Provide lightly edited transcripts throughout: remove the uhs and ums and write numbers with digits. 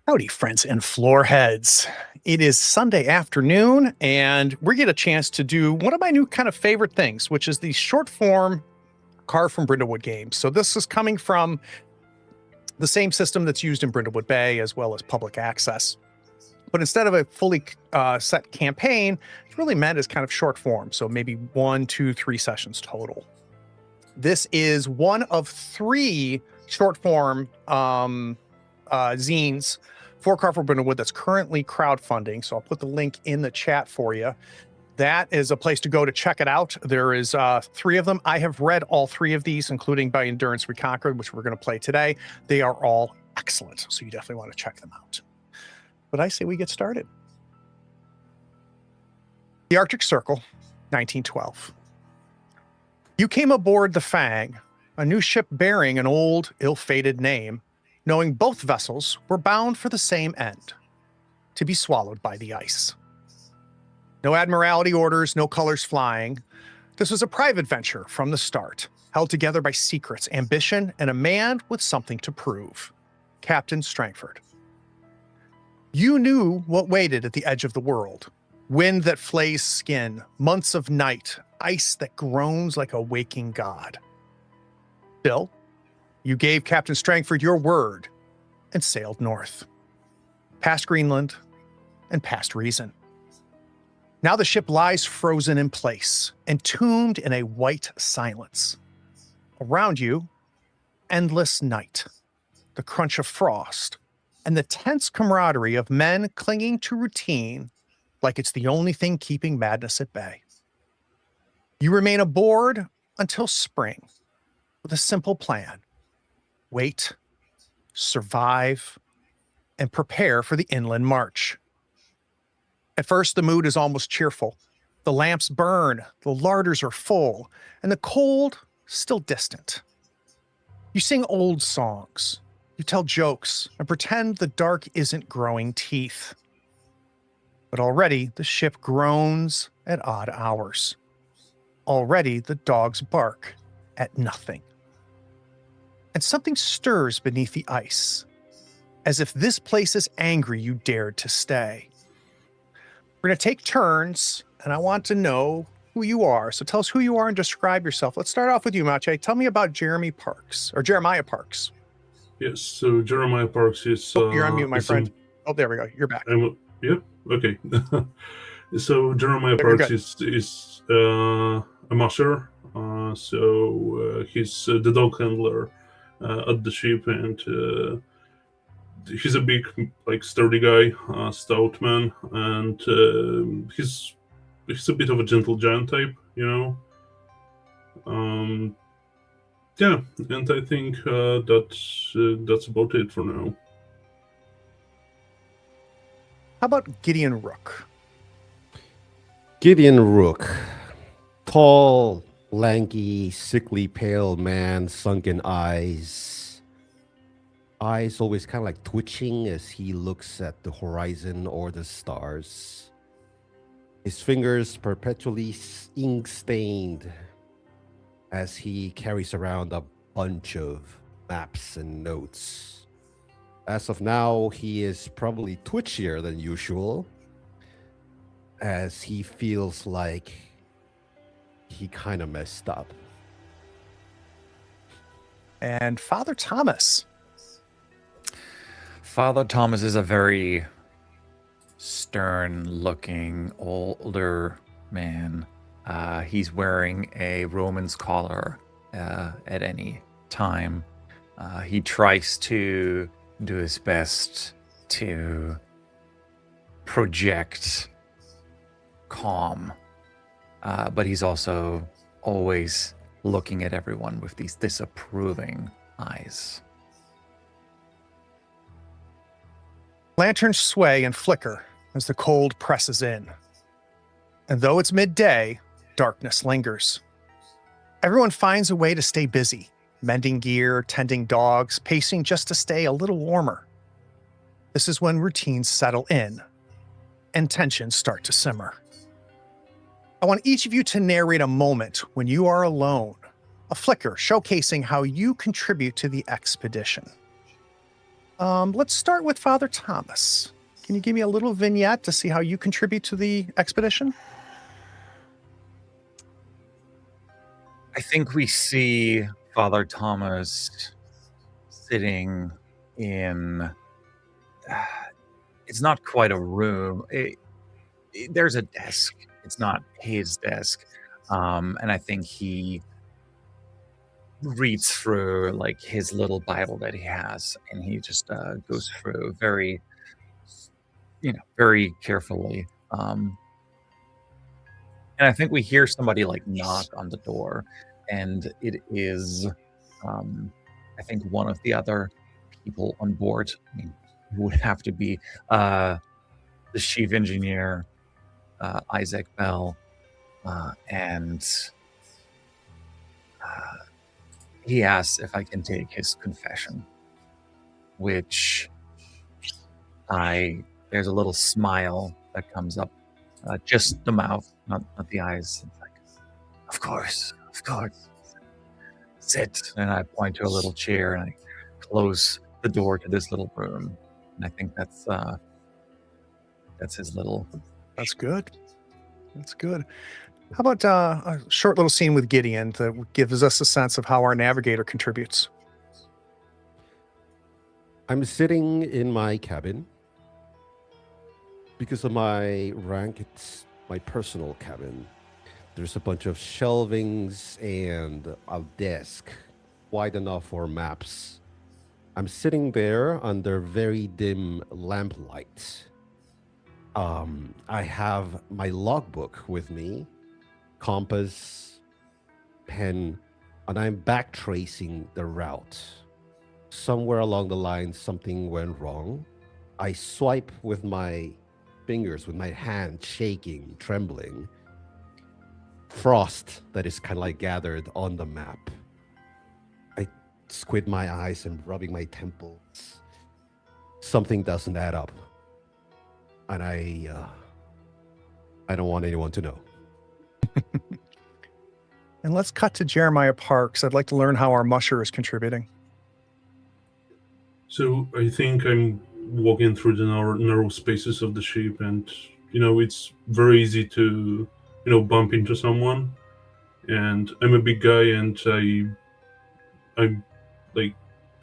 Howdy, friends and floorheads. It is Sunday afternoon, and we get a chance to do one of my new kind of favorite things, which is the short form Carve from Brindlewood games. So, this is coming from the same system that's used in Brindlewood Bay as well as public access. But instead of a fully set campaign, it's really meant as kind of short form. So, maybe 1, 2, 3 sessions total. This is one of 3 short form zines for Carve from Brindlewood that's currently crowdfunding. So I'll put the link in the chat for you. That is a place to go to check it out. There is 3 of them. I have read all 3 of these, including By Endurance Reconquered, which we're going to play today. They are all excellent, so you definitely want to check them out. But I say we get started. The Arctic Circle, 1912. You came aboard the Fang, a new ship bearing an old, ill-fated name, knowing both vessels were bound for the same end, to be swallowed by the ice. No admiralty orders, no colors flying. This was a private venture from the start, held together by secrets, ambition, and a man with something to prove, Captain Strangford. You knew what waited at the edge of the world, wind that flays skin, months of night, ice that groans like a waking god. Still, you gave Captain Strangford your word and sailed north, past Greenland and past reason. Now the ship lies frozen in place, entombed in a white silence. Around you, endless night, the crunch of frost, and the tense camaraderie of men clinging to routine like it's the only thing keeping madness at bay. You remain aboard until spring with a simple plan. Wait, survive, and prepare for the inland march. At first, the mood is almost cheerful. The lamps burn, the larders are full, and the cold still distant. You sing old songs, you tell jokes, and pretend the dark isn't growing teeth. But already the ship groans at odd hours. Already the dogs bark at nothing. And something stirs beneath the ice, as if this place is angry you dared to stay. We're going to take turns, and I want to know who you are. So tell us who you are and describe yourself. Let's start off with you, Maciej. Tell me about Jeremiah Parks. Yes, so Jeremiah Parks is... you're on mute, my friend. Oh, there we go. You're back. Yep, okay. So Jeremiah Parks is a musher. He's the dog handler at the ship, and he's a big, sturdy guy, stout man, and he's a bit of a gentle giant type, you know. Yeah, and I think that's about it for now. How about Gideon Rook? Gideon Rook, tall, lanky, sickly pale man, sunken eyes always kind of like twitching as he looks at the horizon or the stars. His fingers perpetually ink-stained as he carries around a bunch of maps and notes. As of now, he is probably twitchier than usual, as he feels like he kind of messed up. And Father Thomas. Father Thomas is a very stern-looking older man. He's wearing a Roman's collar at any time. He tries to do his best to project calm, but he's also always looking at everyone with these disapproving eyes. Lanterns sway and flicker as the cold presses in. And though it's midday, darkness lingers. Everyone finds a way to stay busy, mending gear, tending dogs, pacing just to stay a little warmer. This is when routines settle in and tensions start to simmer. I want each of you to narrate a moment when you are alone, a flicker showcasing how you contribute to the expedition. Let's start with Father Thomas. Can you give me a little vignette to see how you contribute to the expedition? I think we see Father Thomas sitting in. It's not quite a room. There's a desk. It's not his desk, and I think he reads through like his little Bible that he has, and he just goes through very, very carefully. And I think we hear somebody like knock on the door, and it is, I think, one of the other people on board. I mean, it would have to be the chief engineer, Isaac Bell, and he asks if I can take his confession, which there's a little smile that comes up, just the mouth, not the eyes. It's like, of course. Sit. And I point to a little chair and I close the door to this little room. And I think that's his little. That's good. That's good. How about a short little scene with Gideon that gives us a sense of how our navigator contributes? I'm sitting in my cabin. Because of my rank, it's my personal cabin. There's a bunch of shelvings and a desk wide enough for maps. I'm sitting there under very dim lamplight. I have my logbook with me, compass, pen, and I'm backtracing the route. Somewhere along the line, something went wrong. I swipe with my fingers, with my hand shaking, trembling. Frost that is kind of like gathered on the map. I squint my eyes and rubbing my temples. Something doesn't add up. And I don't want anyone to know. And let's cut to Jeremiah Parks. I'd like to learn how our musher is contributing. So I think I'm walking through the narrow spaces of the ship, and it's very easy to bump into someone. And I'm a big guy, and I'm like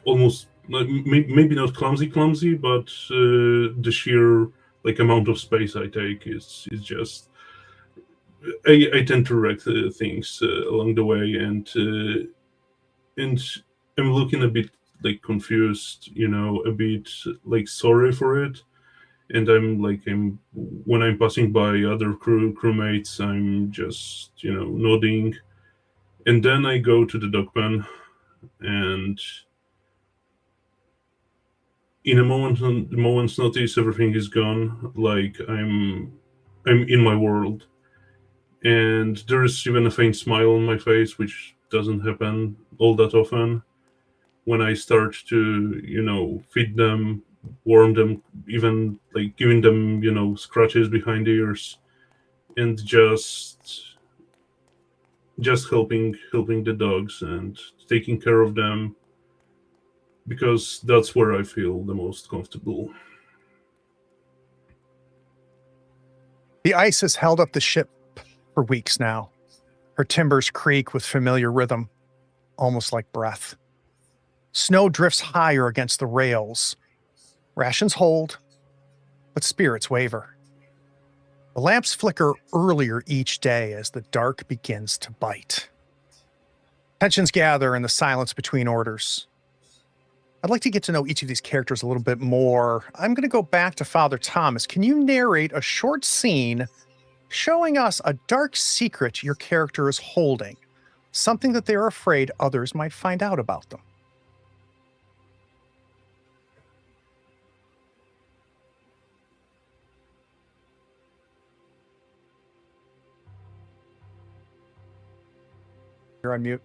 almost maybe not clumsy, but the sheer amount of space I take is just I tend to wreck things along the way, and I'm looking a bit confused, a bit sorry for it. And I'm when I'm passing by other crewmates, I'm just nodding, and then I go to the dock pen, and in a moment's notice, everything is gone. I'm in my world, and there is even a faint smile on my face, which doesn't happen all that often. When I start to feed them, warm them, even giving them scratches behind the ears, and just helping the dogs and taking care of them, because that's where I feel the most comfortable. The ice has held up the ship for weeks now. Her timbers creak with familiar rhythm, almost like breath. Snow drifts higher against the rails. Rations hold, but spirits waver. The lamps flicker earlier each day as the dark begins to bite. Tensions gather in the silence between orders. I'd like to get to know each of these characters a little bit more. I'm going to go back to Father Thomas. Can you narrate a short scene showing us a dark secret your character is holding, something that they're afraid others might find out about them? You're on mute.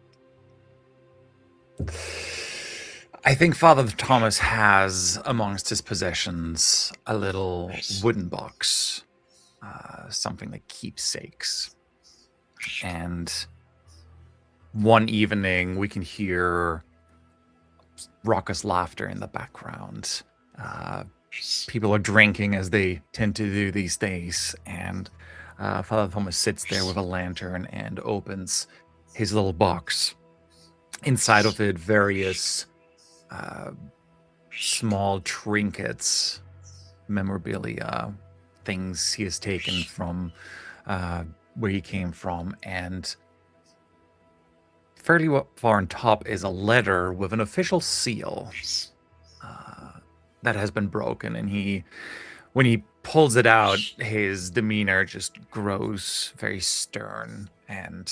I think Father Thomas has amongst his possessions a little wooden box, something like keepsakes. And one evening we can hear raucous laughter in the background. People are drinking as they tend to do these days, and Father Thomas sits there with a lantern and opens his little box. Inside of it, various small trinkets, memorabilia, things he has taken from where he came from, and fairly far on top is a letter with an official seal that has been broken. And when he pulls it out, his demeanor just grows very stern, and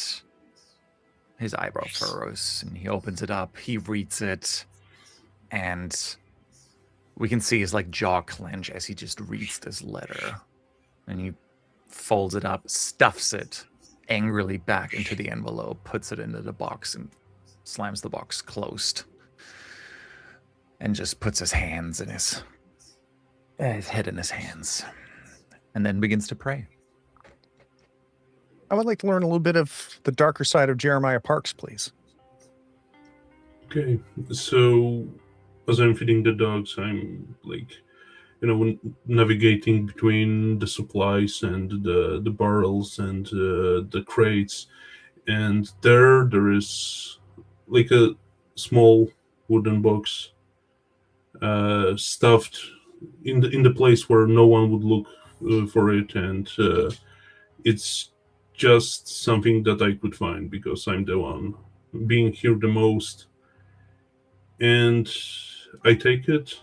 his eyebrow furrows, and he opens it up, he reads it, and we can see his jaw clench as he just reads this letter. And he folds it up, stuffs it angrily back into the envelope, puts it into the box, and slams the box closed. And just puts his hands in his head in his hands. And then begins to pray. I would like to learn a little bit of the darker side of Jeremiah Parks, please. Okay, so as I'm feeding the dogs, I'm navigating between the supplies and the barrels and the crates, and there is a small wooden box stuffed in the place where no one would look for it, and it's just something that I could find because I'm the one being here the most. And I take it,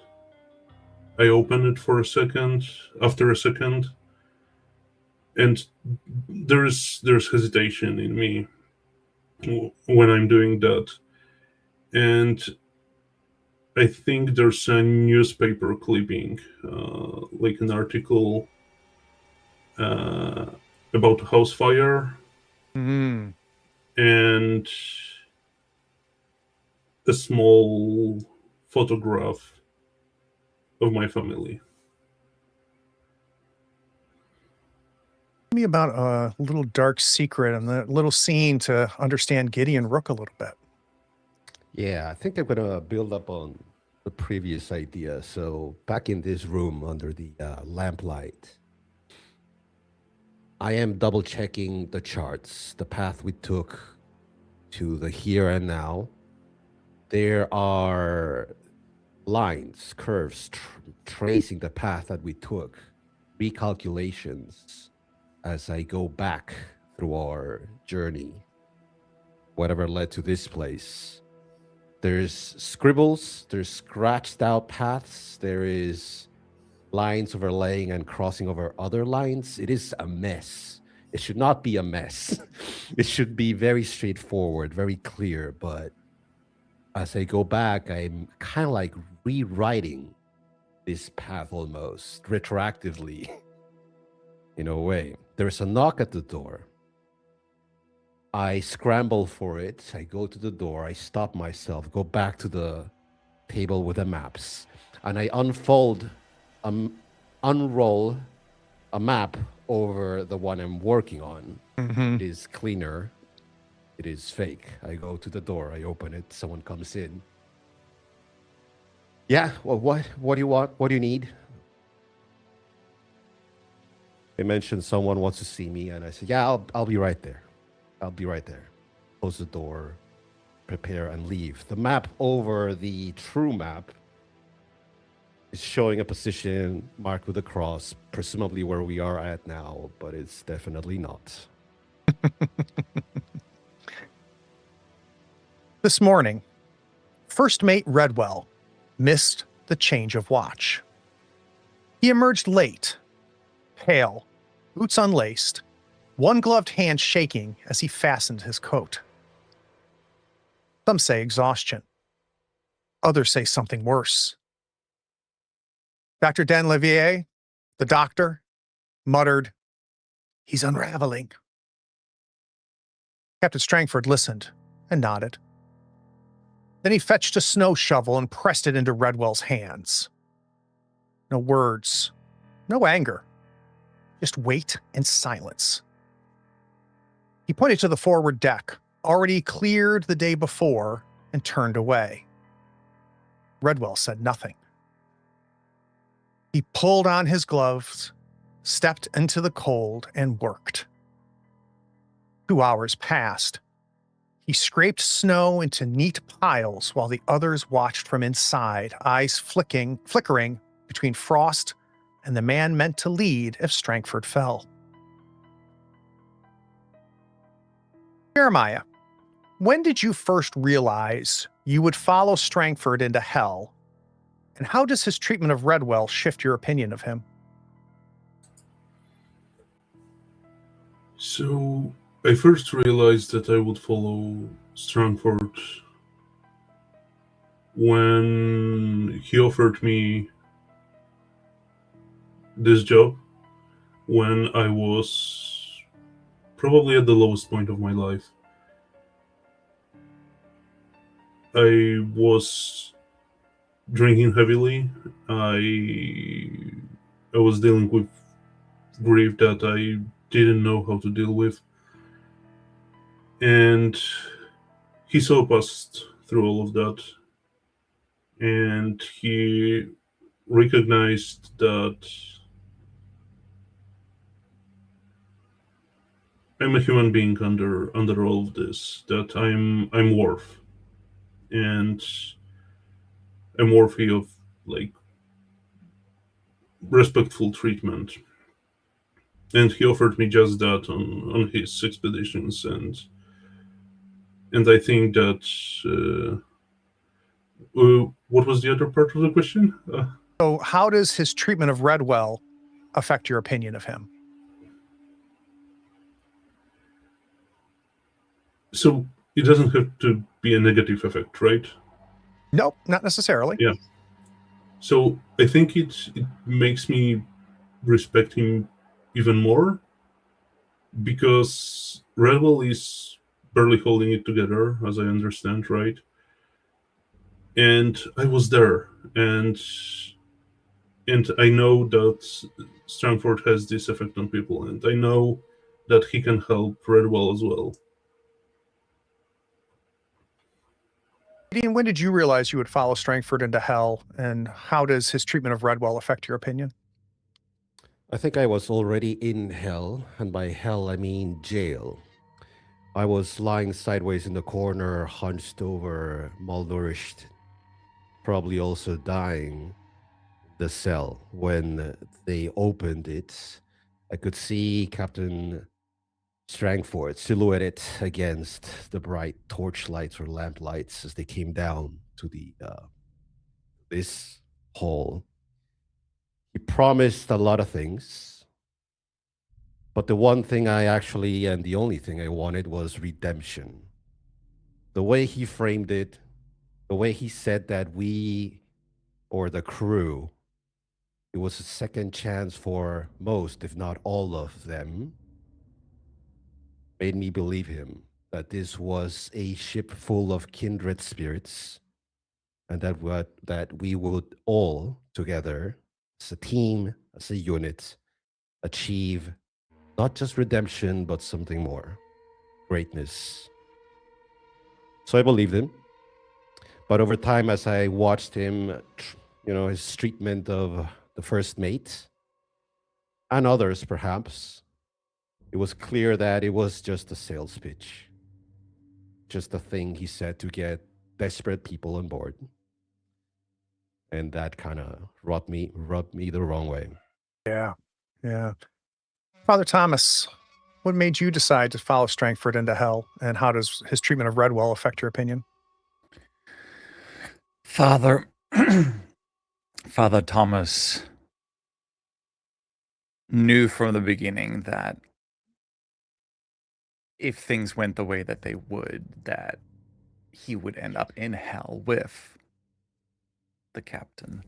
I open it for a second, after a second, and there's hesitation in me when I'm doing that. And I think there's a newspaper clipping, like an article about a house fire, Mm. and a small photograph of my family. Tell me about a little dark secret and the little scene to understand Gideon Rook a little bit. Yeah, I think I'm gonna build up on the previous idea. So back in this room under the lamplight, I am double checking the charts, the path we took to the here and now. There are lines, curves, tracing the path that we took, recalculations as I go back through our journey, whatever led to this place. There's scribbles, there's scratched out paths, there is lines overlaying and crossing over other lines. It is a mess. It should not be a mess. It should be very straightforward, very clear. But as I go back, I'm kind of like rewriting this path almost retroactively in a way. There's a knock at the door. I scramble for it. I go to the door. I stop myself, go back to the table with the maps, and I unroll a map over the one I'm working on. Mm-hmm. It is cleaner. It is fake. I go to the door. I open it. Someone comes in. Yeah. Well, what do you want? What do you need? They mentioned someone wants to see me, and I said, "Yeah, I'll be right there. I'll be right there." Close the door, prepare, and leave. The map over the true map is showing a position marked with a cross, presumably where we are at now, but it's definitely not. This morning, First Mate Redwell missed the change of watch. He emerged late, pale, boots unlaced, one gloved hand shaking as he fastened his coat. Some say exhaustion. Others say something worse. Dr. Denlevier, the doctor, muttered, "He's unraveling." Captain Strangford listened and nodded. Then he fetched a snow shovel and pressed it into Redwell's hands. No words, no anger, just weight and silence. He pointed to the forward deck, already cleared the day before, and turned away. Redwell said nothing. He pulled on his gloves, stepped into the cold, and worked. 2 hours passed. He scraped snow into neat piles while the others watched from inside, eyes flickering between Frost and the man meant to lead if Strangford fell. Jeremiah, when did you first realize you would follow Strangford into hell? And how does his treatment of Redwell shift your opinion of him? So I first realized that I would follow Strangford when he offered me this job when I was probably at the lowest point of my life. I was drinking heavily. I was dealing with grief that I didn't know how to deal with. And he saw past through all of that. And he recognized that I'm a human being under all of this, that I'm worth. And I'm worthy of like respectful treatment. And he offered me just that on his expeditions, and I think that what was the other part of the question? So, how does his treatment of Redwell affect your opinion of him? So it doesn't have to be a negative effect, right? Nope, not necessarily. Yeah. So I think it makes me respect him even more, because Redwell is barely holding it together, as I understand, right? And I was there, and I know that Strangford has this effect on people, and I know that he can help Redwell as well. Gideon, when did you realize you would follow Strangford into hell, and how does his treatment of Redwell affect your opinion? I think I was already in hell, and by hell I mean jail. I was lying sideways in the corner, hunched over, malnourished, probably also dying. The cell, when they opened it, I could see Captain Strangford silhouetted against the bright torchlights or lamplights as they came down to the this hall. He promised a lot of things, but the one thing I actually, and the only thing I wanted, was redemption. The way he framed it, the way he said that we, or the crew, it was a second chance for most, if not all of them, made me believe him that this was a ship full of kindred spirits, and that we would all together, as a team, as a unit, achieve not just redemption, but something more, greatness. So I believed him. But over time, as I watched him, his treatment of the first mate and others perhaps, it was clear that it was just a sales pitch, just a thing he said to get desperate people on board. And that kind of rubbed me the wrong way. Yeah. Father Thomas, what made you decide to follow Strangford into hell, and how does his treatment of Redwell affect your opinion? Father Thomas knew from the beginning that if things went the way that they would, that he would end up in hell with the captain.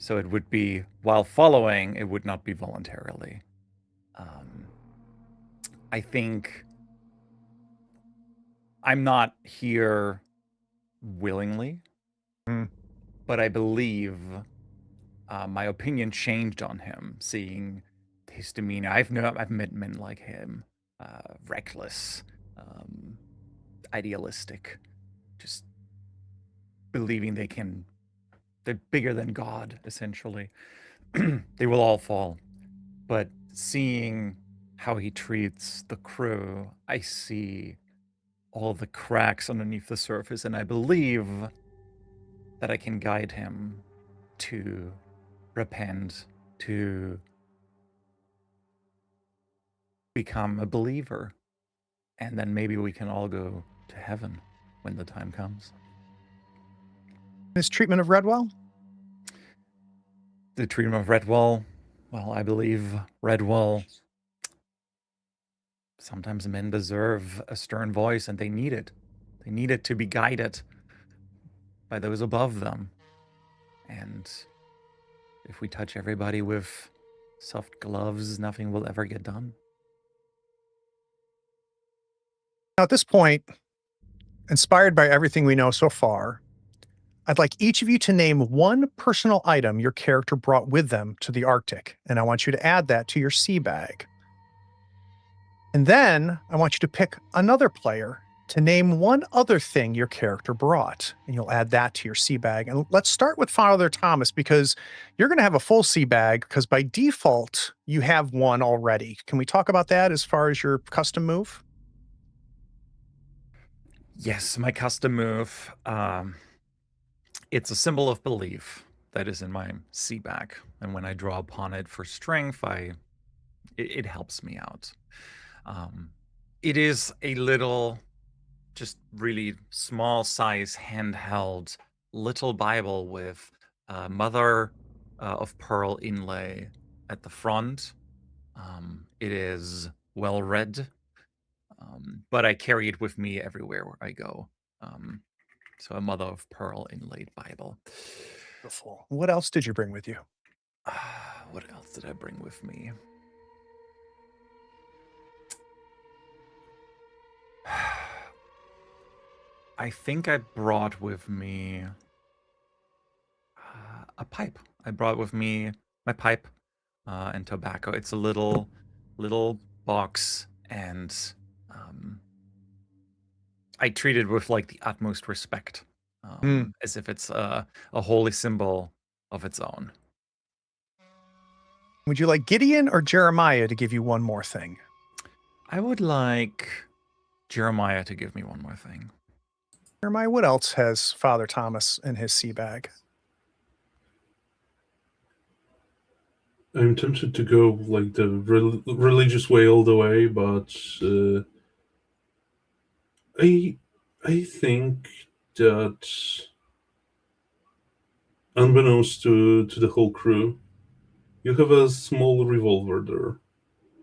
So it would be, while following, it would not be voluntarily. I think I'm not here willingly, but I believe my opinion changed on him, seeing his demeanor. I've met men like him, reckless, idealistic, just believing they're bigger than God, essentially. They will all fall. But seeing how he treats the crew, I see all the cracks underneath the surface, and I believe that I can guide him to repent, to become a believer, and then maybe we can all go to heaven when the time comes. His treatment of Redwell? The treatment of Redwall, well, I believe Redwall, sometimes men deserve a stern voice, and they need it. They need it to be guided by those above them. And if we touch everybody with soft gloves, nothing will ever get done. Now, at this point, inspired by everything we know so far, I'd like each of you to name one personal item your character brought with them to the Arctic, and I want you to add that to your sea bag. And then I want you to pick another player to name one other thing your character brought, and you'll add that to your sea bag. And let's start with Father Thomas, because you're going to have a full sea bag, because by default, you have one already. Can we talk about that as far as your custom move? Yes, my custom move. It's a symbol of belief that is in my sea bag, and when I draw upon it for strength, it helps me out. It is a little, just really small size handheld little Bible with mother of pearl inlay at the front. It is well read, but I carry it with me everywhere where I go. So a mother of pearl inlaid Bible. Beautiful. What else did you bring with you? What else did I bring with me? I think I brought with me a pipe. I brought with me my pipe and tobacco. It's a little box, and I treat it with like the utmost respect, as if it's a holy symbol of its own. Would you like Gideon or Jeremiah to give you one more thing? I would like Jeremiah to give me one more thing. Jeremiah, what else has Father Thomas in his sea bag? I'm tempted to go like the religious way all the way, but I think that unbeknownst to the whole crew, you have a small revolver there.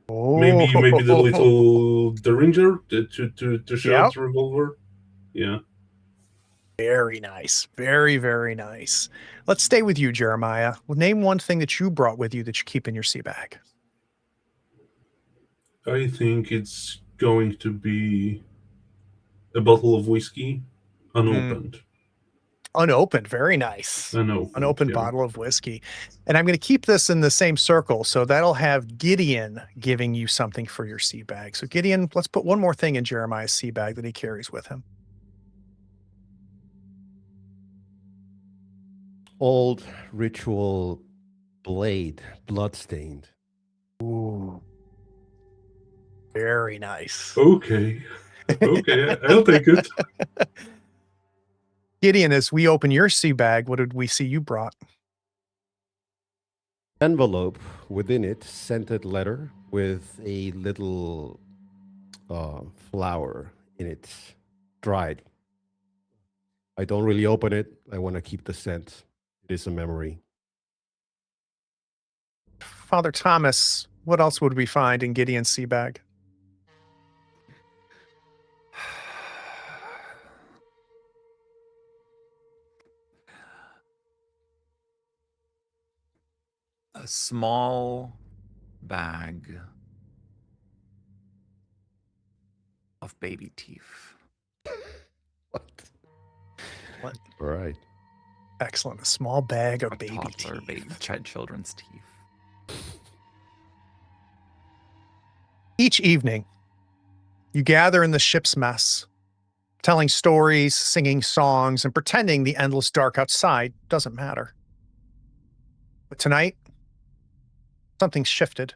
Oh, Maybe the little derringer to shoot Yep. the revolver. Yeah. Very nice. Very, very nice. Let's stay with you, Jeremiah. Well, name one thing that you brought with you that you keep in your sea bag. I think it's going to be a bottle of whiskey, unopened. Unopened. Very nice. Unopened yeah. bottle of whiskey. And I'm going to keep this in the same circle. So that'll have Gideon giving you something for your sea bag. So Gideon, let's put one more thing in Jeremiah's sea bag that he carries with him. Old ritual blade, bloodstained. Ooh. Very nice. Okay, I'll take it. Gideon, as we open your sea bag, what did we see you brought? Envelope, within it, scented letter with a little flower in it, dried. I don't really open it. I want to keep the scent. It is a memory. Father Thomas, what else would we find in Gideon's sea bag? A small bag of baby teeth. What? What? All right. Excellent. A small bag of A baby toddler, teeth. children's teeth. Each evening, you gather in the ship's mess Telling stories, singing songs, and pretending the endless dark outside doesn't matter. But tonight, something's shifted.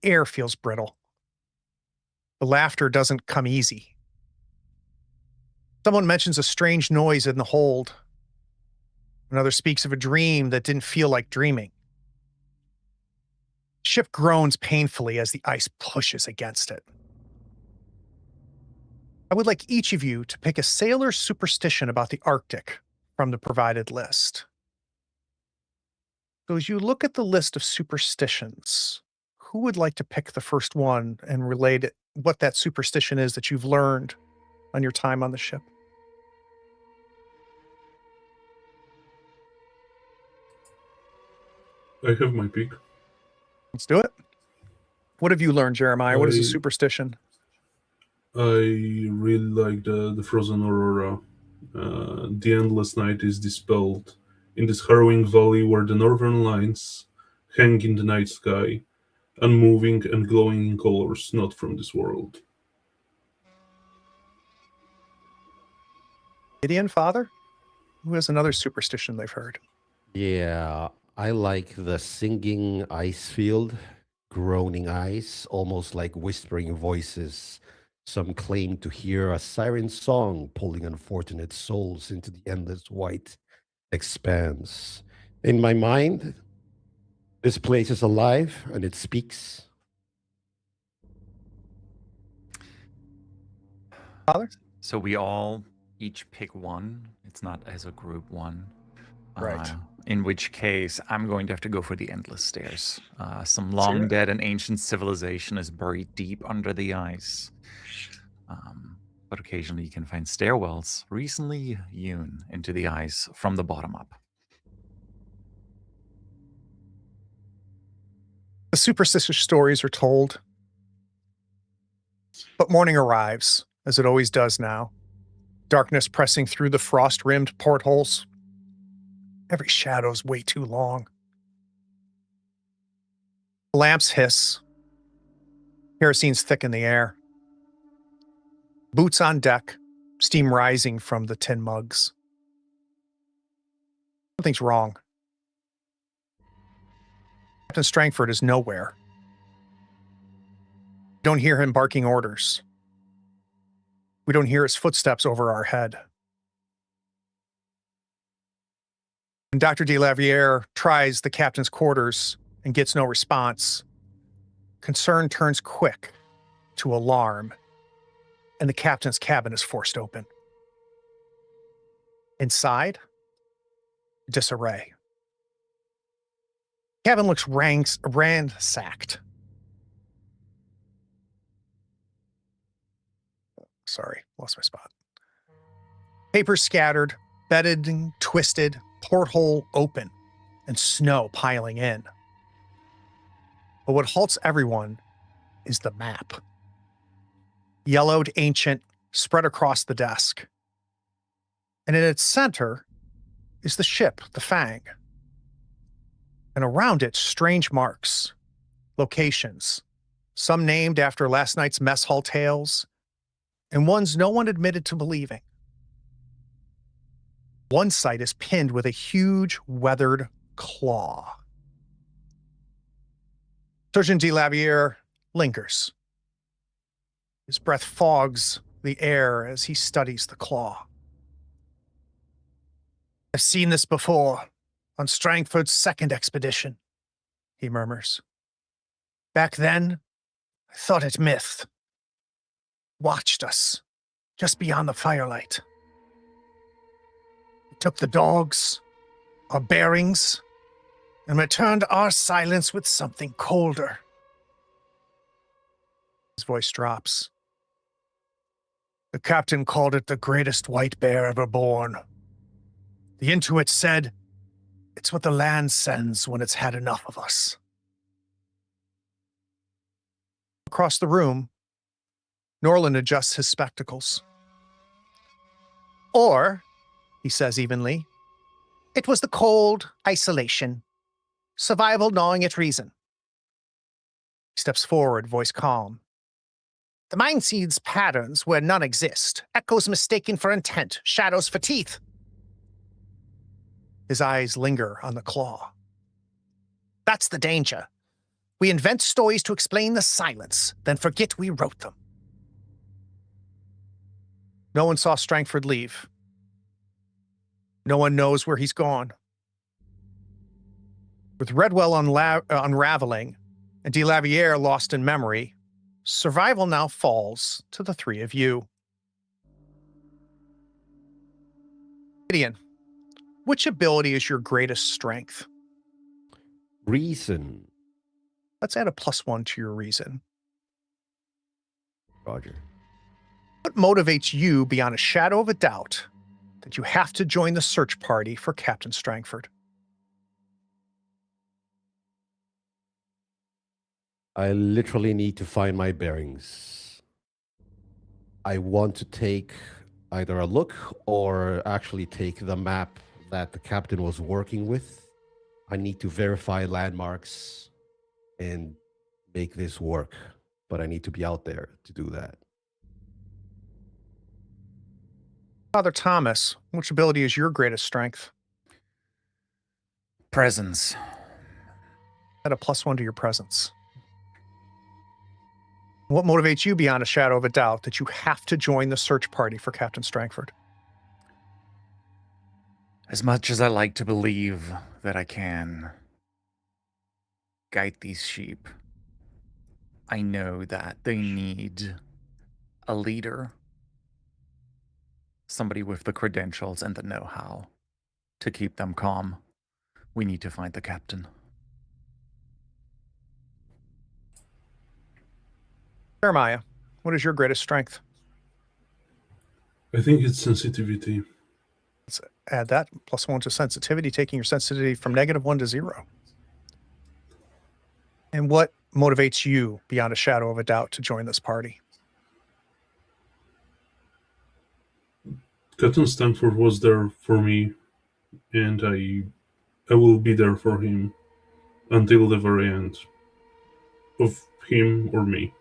Air feels brittle. The laughter doesn't come easy. Someone mentions a strange noise in the hold. Another speaks of a dream that didn't feel like dreaming. Ship groans painfully as the ice pushes against it. I would like each of you to pick a sailor's superstition about the Arctic from the provided list. So as you look at the list of superstitions, who would like to pick the first one and relate it, what that superstition is that you've learned on your time on the ship? I have my pick. Let's do it. What have you learned, Jeremiah? What is a I- superstition? I really like the Frozen Aurora. The endless night is dispelled in this harrowing valley where the northern lights hang in the night sky, unmoving and glowing in colors not from this world. Gideon, father? Who has another superstition they've heard? Yeah, I like the singing ice field, groaning ice, almost like whispering voices. Some claim to hear a siren song pulling unfortunate souls into the endless white expanse. In my mind, this place is alive and it speaks. Father? So we all each pick one. It's not as a group one. Right. In which case, I'm going to have to go for the endless stairs. Some long dead and ancient civilization is buried deep under the ice. But occasionally you can find stairwells recently hewn into the ice from the bottom up. The superstitious stories are told. But morning arrives, as it always does now. Darkness pressing through the frost-rimmed portholes. Every shadow's way too long. Lamps hiss. Kerosene's thick in the air. Boots on deck, steam rising from the tin mugs. Something's wrong. Captain Strangford is nowhere. We don't hear him barking orders. We don't hear his footsteps over our head. When Dr. de Laviere tries the captain's quarters and gets no response, concern turns quick to alarm, and the captain's cabin is forced open. Inside, disarray. Cabin looks ransacked. Sorry, lost my spot. Papers scattered, bedded and twisted, porthole open, and snow piling in. But what halts everyone is the map. Yellowed, ancient, spread across the desk. And in its center is the ship, the Fang. And around it, strange marks, locations, some named after last night's mess hall tales, and ones no one admitted to believing. One site is pinned with a huge weathered claw. Surgeon de Laviere lingers. His breath fogs the air as he studies the claw. I've seen this before on Strangford's second expedition, he murmurs. Back then, I thought it myth. Watched us just beyond the firelight. It took the dogs, our bearings, and returned our silence with something colder. His voice drops. The captain called it the greatest white bear ever born. The Intuit said, it's what the land sends when it's had enough of us. Across the room, Norland adjusts his spectacles. Or, he says evenly, it was the cold, isolation, survival gnawing at reason. He steps forward, voice calm. The mind sees patterns where none exist, echoes mistaken for intent, shadows for teeth. His eyes linger on the claw. That's the danger. We invent stories to explain the silence, then forget we wrote them. No one saw Strangford leave. No one knows where he's gone. With Redwell unraveling and De Laviere lost in memory, survival now falls to the three of you. Gideon, which ability is your greatest strength? Reason. Let's add a +1 to your reason. Roger. What motivates you beyond a shadow of a doubt that you have to join the search party for Captain Strangford? I literally need to find my bearings. I want to take either a look or actually take the map that the captain was working with. I need to verify landmarks and make this work, but I need to be out there to do that. Father Thomas, which ability is your greatest strength? Presence. Add a +1 to your presence. What motivates you beyond a shadow of a doubt that you have to join the search party for Captain Strangford? As much as I like to believe that I can guide these sheep, I know that they need a leader, somebody with the credentials and the know-how to keep them calm. We need to find the captain. Jeremiah, what is your greatest strength? I think it's sensitivity. Let's add that +1 to sensitivity, taking your sensitivity from -1 to 0. And what motivates you beyond a shadow of a doubt to join this party? Captain Stanford was there for me, and I will be there for him until the very end of him or me.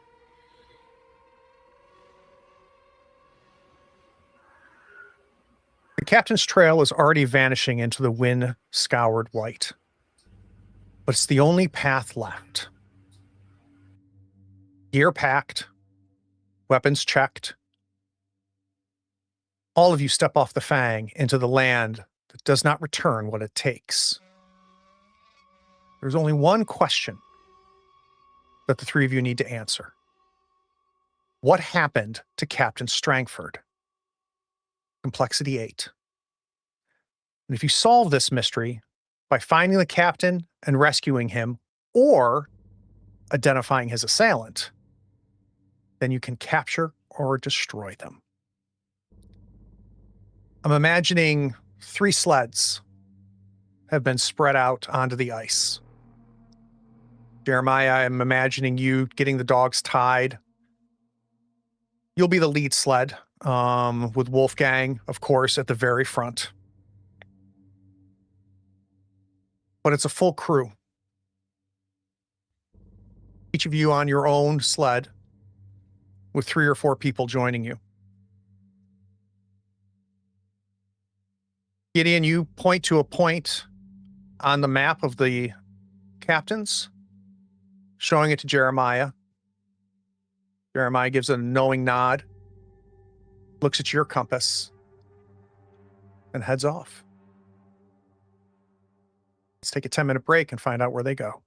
The captain's trail is already vanishing into the wind-scoured white, but it's the only path left. Gear packed, weapons checked. All of you step off the Fang into the land that does not return what it takes. There's only one question that the three of you need to answer. What happened to Captain Strangford? Complexity 8. And if you solve this mystery by finding the captain and rescuing him, or identifying his assailant, then you can capture or destroy them. I'm imagining 3 sleds have been spread out onto the ice. Jeremiah, I'm imagining you getting the dogs tied. You'll be the lead sled, with Wolfgang, of course, at the very front. But it's a full crew. Each of you on your own sled, with 3 or 4 people joining you. Gideon, you point to a point on the map of the captains, showing it to Jeremiah. Jeremiah gives a knowing nod, looks at your compass, and heads off. Let's take a 10-minute break and find out where they go.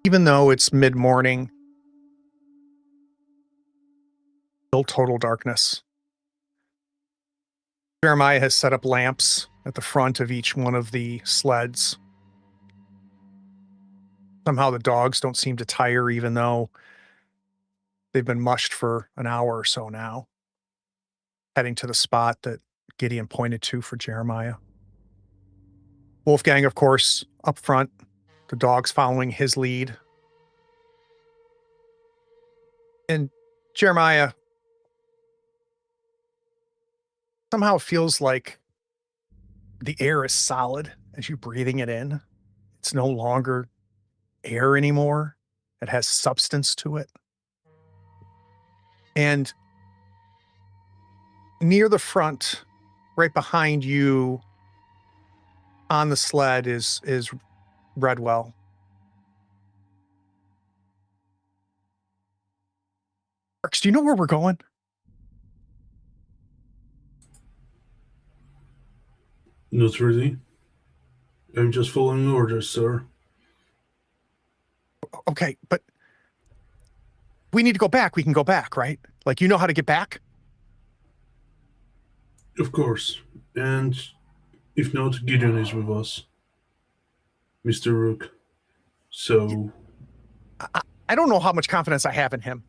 Even though it's mid-morning, still total darkness. Jeremiah has set up lamps at the front of each one of the sleds. Somehow the dogs don't seem to tire, even though they've been mushed for an hour or so now, heading to the spot that Gideon pointed to for Jeremiah. Wolfgang, of course, up front, the dogs following his lead. And Jeremiah, somehow it feels like the air is solid as you're breathing it in. It's no longer air anymore. It has substance to it. And near the front, right behind you on the sled is Redwell. Marks, do you know where we're going? Not really. I'm just following orders, sir. Okay, but we need to go back. We can go back, right? Like, you know how to get back? Of course. And if not, Gideon is with us. Mr. Rook. So, I don't know how much confidence I have in him.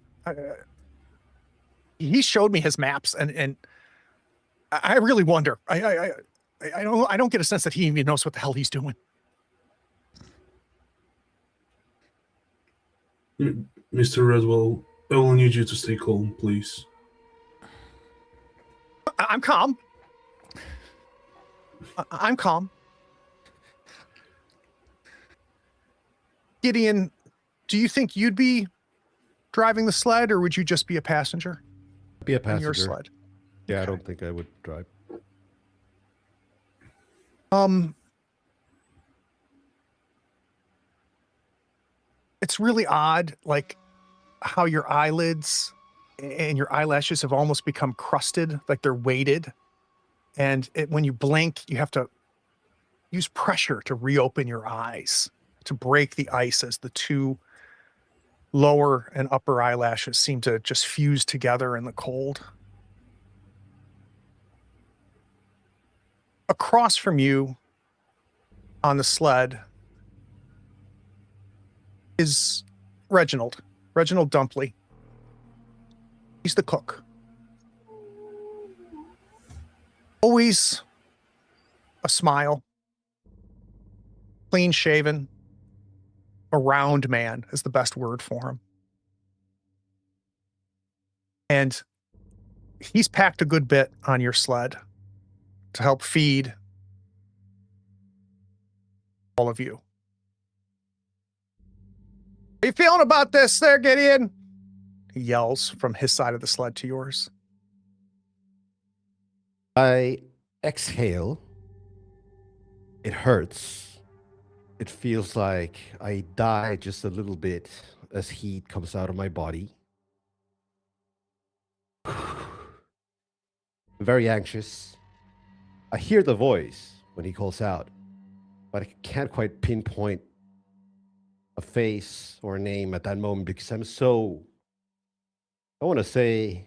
He showed me his maps, and I really wonder. I don't get a sense that he even knows what the hell he's doing. Mr. Redwell, I will need you to stay calm, please. I'm calm. I'm calm. Gideon, do you think you'd be driving the sled, or would you just be a passenger Be a on passenger. your sled? Yeah, I Okay. don't think I would drive. It's really odd, like how your eyelids and your eyelashes have almost become crusted, like they're weighted. And when you blink, you have to use pressure to reopen your eyes to break the ice as the two lower and upper eyelashes seem to just fuse together in the cold. Across from you on the sled is Reginald Dumpley. He's the cook. Always a smile, clean shaven, a round man is the best word for him. And he's packed a good bit on your sled to help feed all of you. How you feeling about this there, Gideon? He yells from his side of the sled to yours. I exhale. It hurts. It feels like I die just a little bit as heat comes out of my body. I'm very anxious. I hear the voice when he calls out, but I can't quite pinpoint a face or a name at that moment because I'm so, I want to say,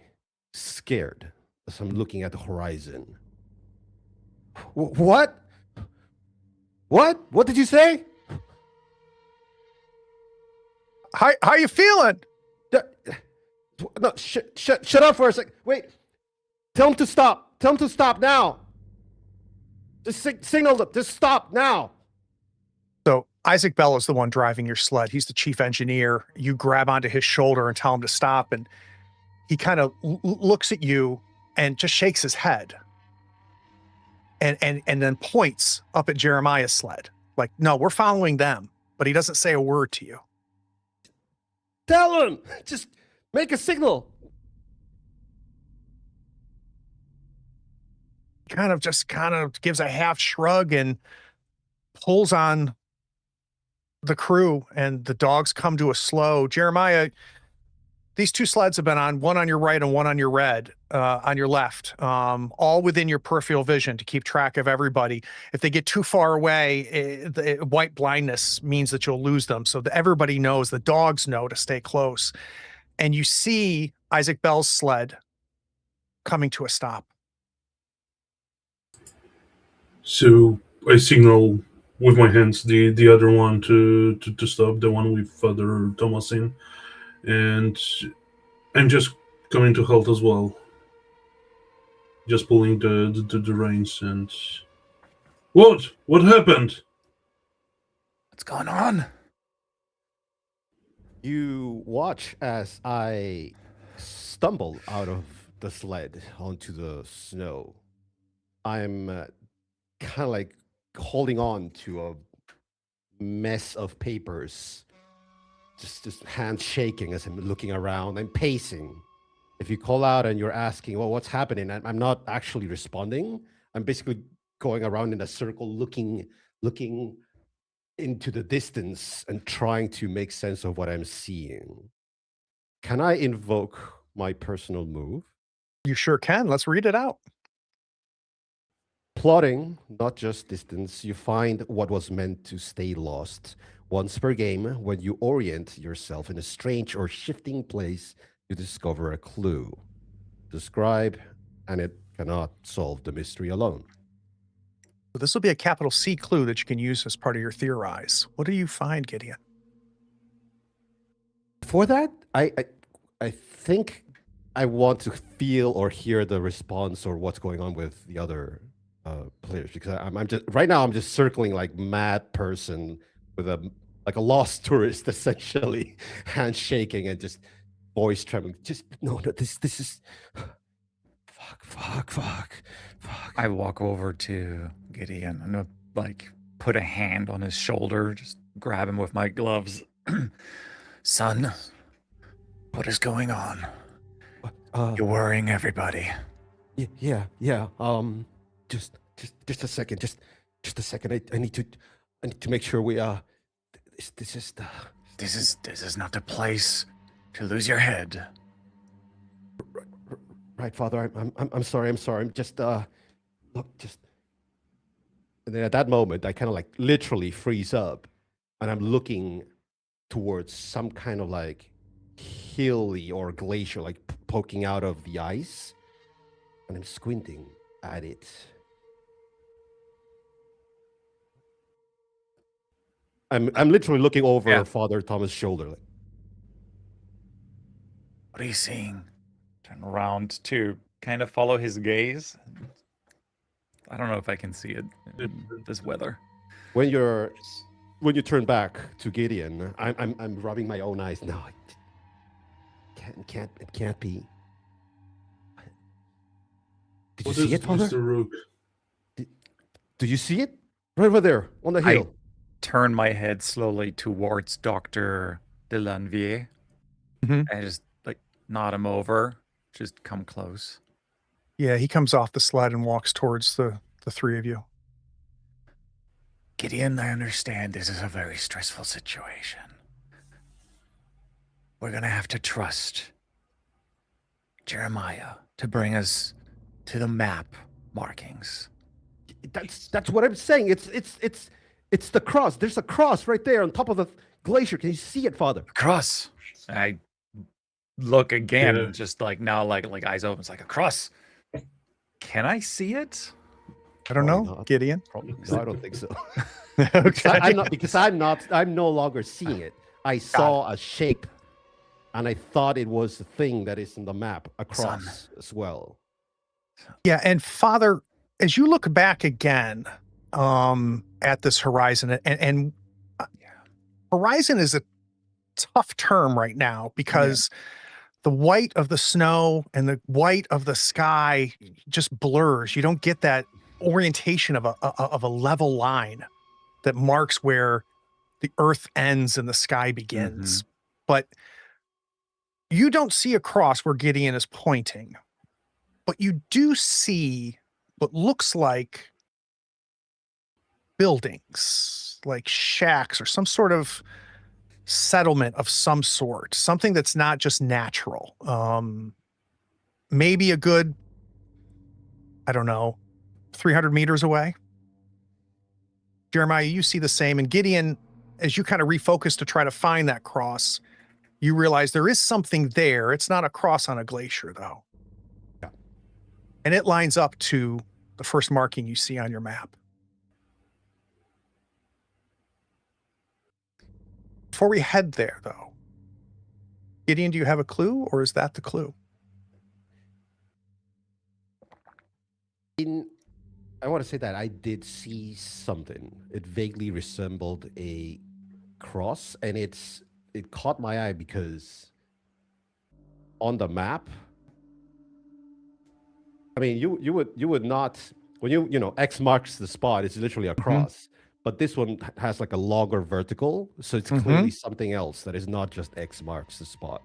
scared as I'm looking at the horizon. What? What? What did you say? How you feeling? No, shut up for a sec. Wait. Tell him to stop. Tell him to stop now. Just signal them. Just stop now. So Isaac Bell is the one driving your sled. He's the chief engineer. You grab onto his shoulder and tell him to stop, and he kind of looks at you and just shakes his head, and then points up at Jeremiah's sled, like, "No, we're following them." But he doesn't say a word to you. Tell him. Just make a signal. Kind of gives a half shrug and pulls on the crew, and the dogs come to a slow. Jeremiah, these two sleds have been on, one on your right and one on your left, all within your peripheral vision to keep track of everybody. If they get too far away, the white blindness means that you'll lose them. So everybody knows, the dogs know to stay close. And you see Isaac Bell's sled coming to a stop. So I signal with my hands the other one to stop, the one with Father Thomas in, and I'm just coming to halt as well. Just pulling the reins and what happened? What's going on? You watch as I stumble out of the sled onto the snow. I'm kind of like holding on to a mess of papers, just hands shaking as I'm looking around. I'm pacing. If you call out and you're asking, well, what's happening? I'm not actually responding. I'm basically going around in a circle, looking into the distance and trying to make sense of what I'm seeing. Can I invoke my personal move? You sure can. Let's read it out. Plotting, not just distance, you find what was meant to stay lost. Once per game, when you orient yourself in a strange or shifting place, you discover a clue. Describe, and it cannot solve the mystery alone. So this will be a capital C clue that you can use as part of your theorize. What do you find, Gideon? For that, I think I want to feel or hear the response or what's going on with the other players, because I'm just right now I'm just circling like mad person with a lost tourist, essentially, handshaking and just voice trembling. Just no, this is fuck. I walk over to Gideon and like put a hand on his shoulder, just grab him with my gloves. Son, what is going on? You're worrying everybody. Yeah. Just a second. Just a second. I need to make sure we this is not the place to lose your head. Right, Father. I'm sorry. I'm just look, just. And then at that moment, I kind of like literally freeze up, and I'm looking towards some kind of like hilly or glacier, like poking out of the ice, and I'm squinting at it. I'm literally looking over Father Thomas' shoulder. Like, what are you seeing? Turn around to kind of follow his gaze. I don't know if I can see it in this weather. When you turn back to Gideon, I'm rubbing my own eyes. No, it can't be. Did you see it, Father? Mr. Rook? Did you see it? Right over there on the hill. Turn my head slowly towards Dr. Delanvier. Mm-hmm. And just like nod him over. Just come close. Yeah, he comes off the sled and walks towards the three of you. Gideon, I understand this is a very stressful situation. We're going to have to trust Jeremiah to bring us to the map markings. That's what I'm saying. It's the cross. There's a cross right there on top of the glacier. Can you see it, Father? Cross. I look again, just like now, like eyes open. It's like a cross. Can I see it? I don't know, not. Gideon. No, I don't think so. Okay. I'm no longer seeing it. I saw a shape. and I thought it was the thing that is in the map across as well. Yeah, and Father, as you look back again at this horizon, and horizon is a tough term right now because the white of the snow and the white of the sky just blurs. You don't get that orientation of a level line that marks where the earth ends and the sky begins. But you don't see across where Gideon is pointing, but you do see what looks like buildings, like shacks or some sort of settlement of some sort, something that's not just natural. Maybe a good, I don't know, 300 meters away. Jeremiah, you see the same. And Gideon, as you kind of refocus to try to find that cross, you realize there is something there. It's not a cross on a glacier, though. Yeah. And it lines up to the first marking you see on your map. Before we head there, though, Gideon, do you have a clue, or is that the clue? I want to say that I did see something. It vaguely resembled a cross, and it caught my eye because on the map, I mean, you would not, when you know X marks the spot, it's literally a cross. But this one has like a longer vertical, so it's clearly something else that is not just X marks the spot.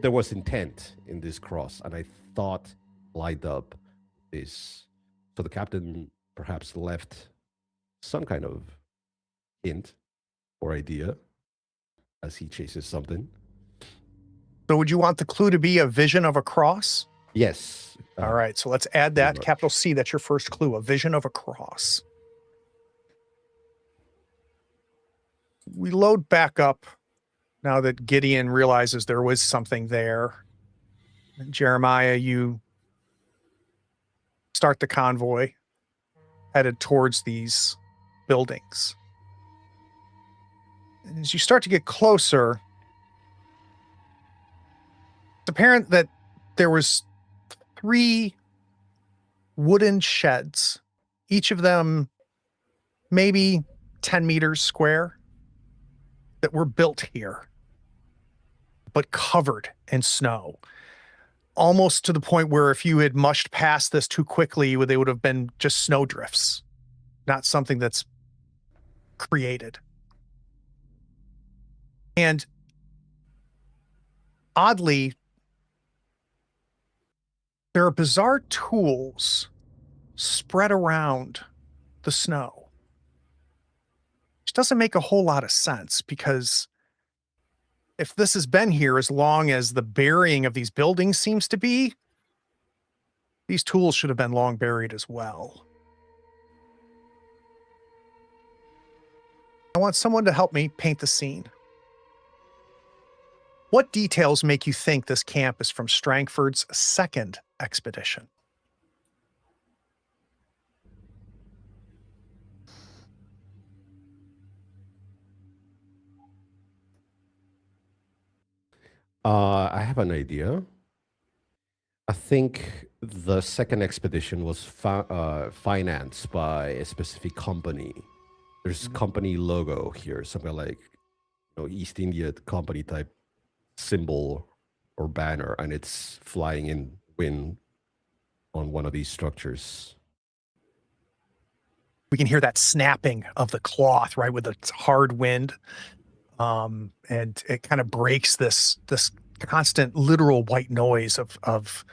There was intent in this cross, and I thought lined up is, so the captain perhaps left some kind of hint or idea as he chases something. So would you want the clue to be a vision of a cross? Yes. All right, so let's add that, much. capital C, that's your first clue, a vision of a cross. We load back up now that Gideon realizes there was something there. And Jeremiah, you start the convoy headed towards these buildings. And as you start to get closer, it's apparent that there was 3 wooden sheds, each of them maybe 10 meters square, that were built here, but covered in snow. Almost to the point where if you had mushed past this too quickly, they would have been just snowdrifts, not something that's created. And oddly, there are bizarre tools spread around the snow. Which doesn't make a whole lot of sense, because if this has been here as long as the burying of these buildings seems to be, these tools should have been long buried as well. I want someone to help me paint the scene. What details make you think this camp is from Strangford's second expedition? I have an idea. I think the second expedition was financed by a specific company. There's company logo here, something like, East India Company type symbol or banner, and it's flying in wind on one of these structures. We can hear that snapping of the cloth, right, with the hard wind. And it kind of breaks this constant literal white noise of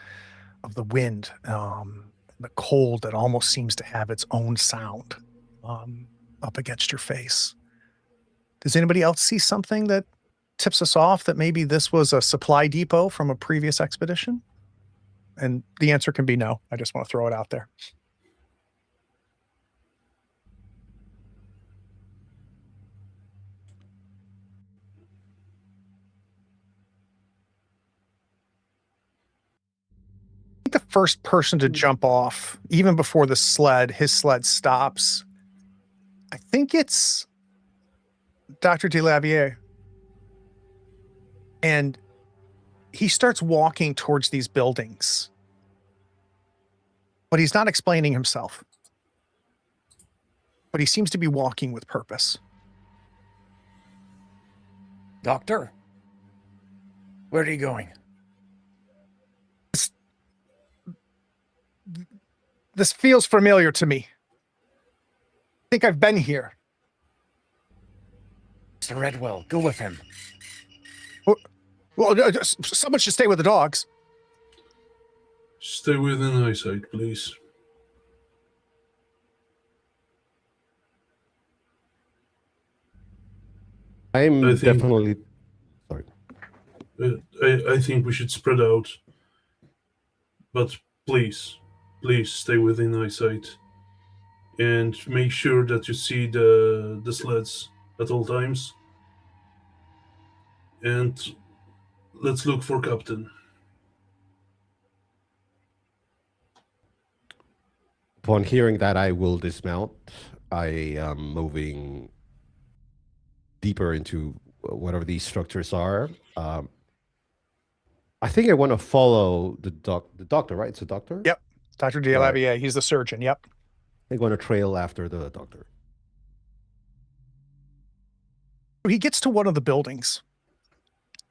the wind, the cold that almost seems to have its own sound up against your face. Does anybody else see something that tips us off that maybe this was a supply depot from a previous expedition? And the answer can be no. I just want to throw it out there. The first person to jump off, even before his sled stops, I think it's Dr. DeLavier. And he starts walking towards these buildings. But he's not explaining himself. But he seems to be walking with purpose. Doctor, where are you going? This feels familiar to me. I think I've been here. Mr. Redwell, go with him. Well, someone should stay with the dogs. Stay within eyesight, please. I'm I think- definitely sorry. I think we should spread out. But please stay within eyesight. And make sure that you see the sleds at all times. And let's look for Captain. Upon hearing that, I will dismount. I am moving deeper into whatever these structures are. I think I want to follow the doctor, right? It's a doctor? Yep. Dr. de Right. Lavier, he's the surgeon. Yep. I'm going to trail after the doctor. He gets to one of the buildings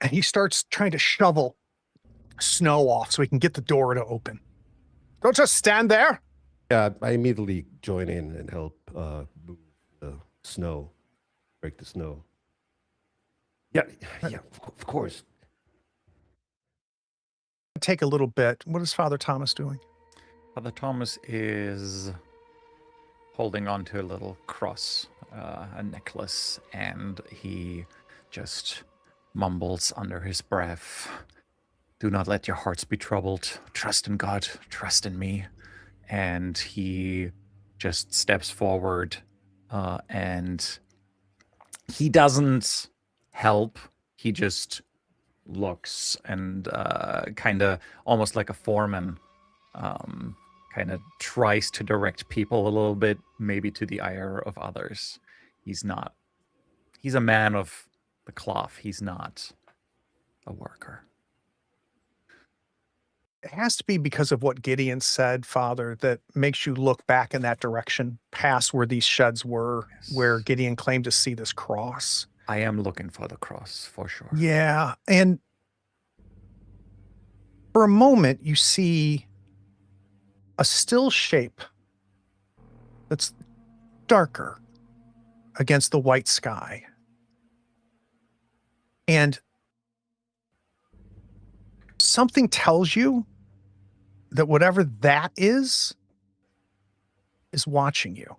and he starts trying to shovel snow off so he can get the door to open. Don't just stand there. Yeah, I immediately join in and help move the snow, break the snow. Yeah, of course. Take a little bit. What is Father Thomas doing? Father Thomas is holding on to a little cross, a necklace, and he just mumbles under his breath, "Do not let your hearts be troubled. Trust in God. Trust in me." And he just steps forward, and he doesn't help. He just looks and kind of almost like a foreman, kind of tries to direct people a little bit, maybe to the ire of others. He's a man of the cloth. He's not a worker. It has to be because of what Gideon said, Father, that makes you look back in that direction, past where these sheds were, where Yes. Gideon claimed to see this cross. I am looking for the cross, for sure. Yeah. And for a moment, you see a still shape that's darker against the white sky. And something tells you that whatever that is watching you.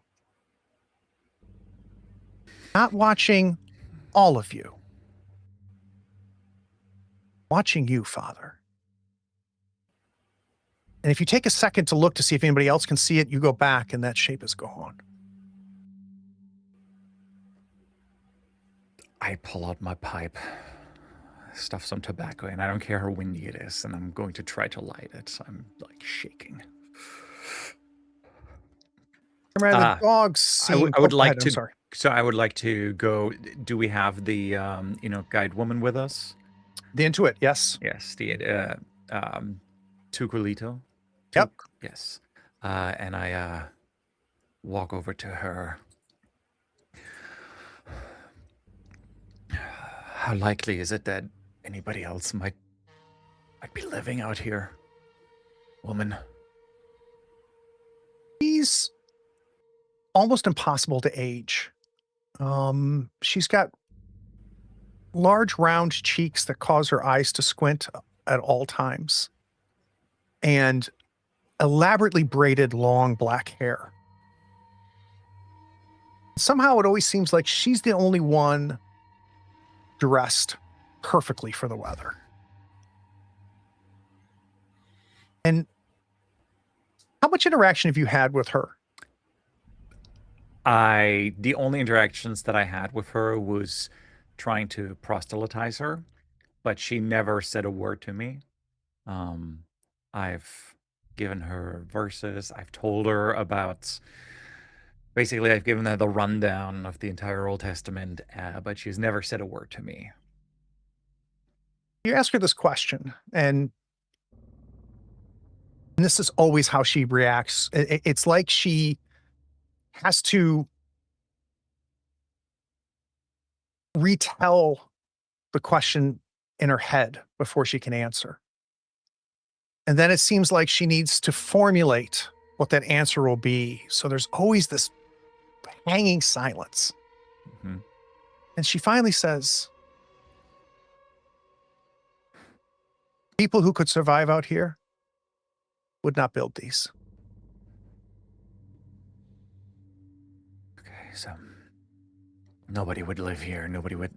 Not watching all of you. Watching you, Father. And if you take a second to look to see if anybody else can see it, you go back and that shape is gone. I pull out my pipe, stuff some tobacco in. I don't care how windy it is, and I'm going to try to light it. I'm like shaking. Remember, the dogs seem... I would go like ahead, I'm to. sorry. So I would like to go. Do we have the guide woman with us? The Intuit, yes. Yes, the Tuculito. Yep. Yes, and I walk over to her. How likely is it that anybody else might be living out here, woman? She's almost impossible to age. She's got large round cheeks that cause her eyes to squint at all times, and elaborately braided long black hair. Somehow it always seems like she's the only one dressed perfectly for the weather. And how much interaction have you had with her? The only interactions that I had with her was trying to proselytize her, but she never said a word to me. I've given her verses. I've told her about, basically, I've given her the rundown of the entire Old Testament, but she's never said a word to me. You ask her this question, and this is always how she reacts. It's like she has to retell the question in her head before she can answer. And then it seems like she needs to formulate what that answer will be. So there's always this hanging silence. Mhm. And she finally says, people who could survive out here would not build these. Okay, so nobody would live here. Nobody would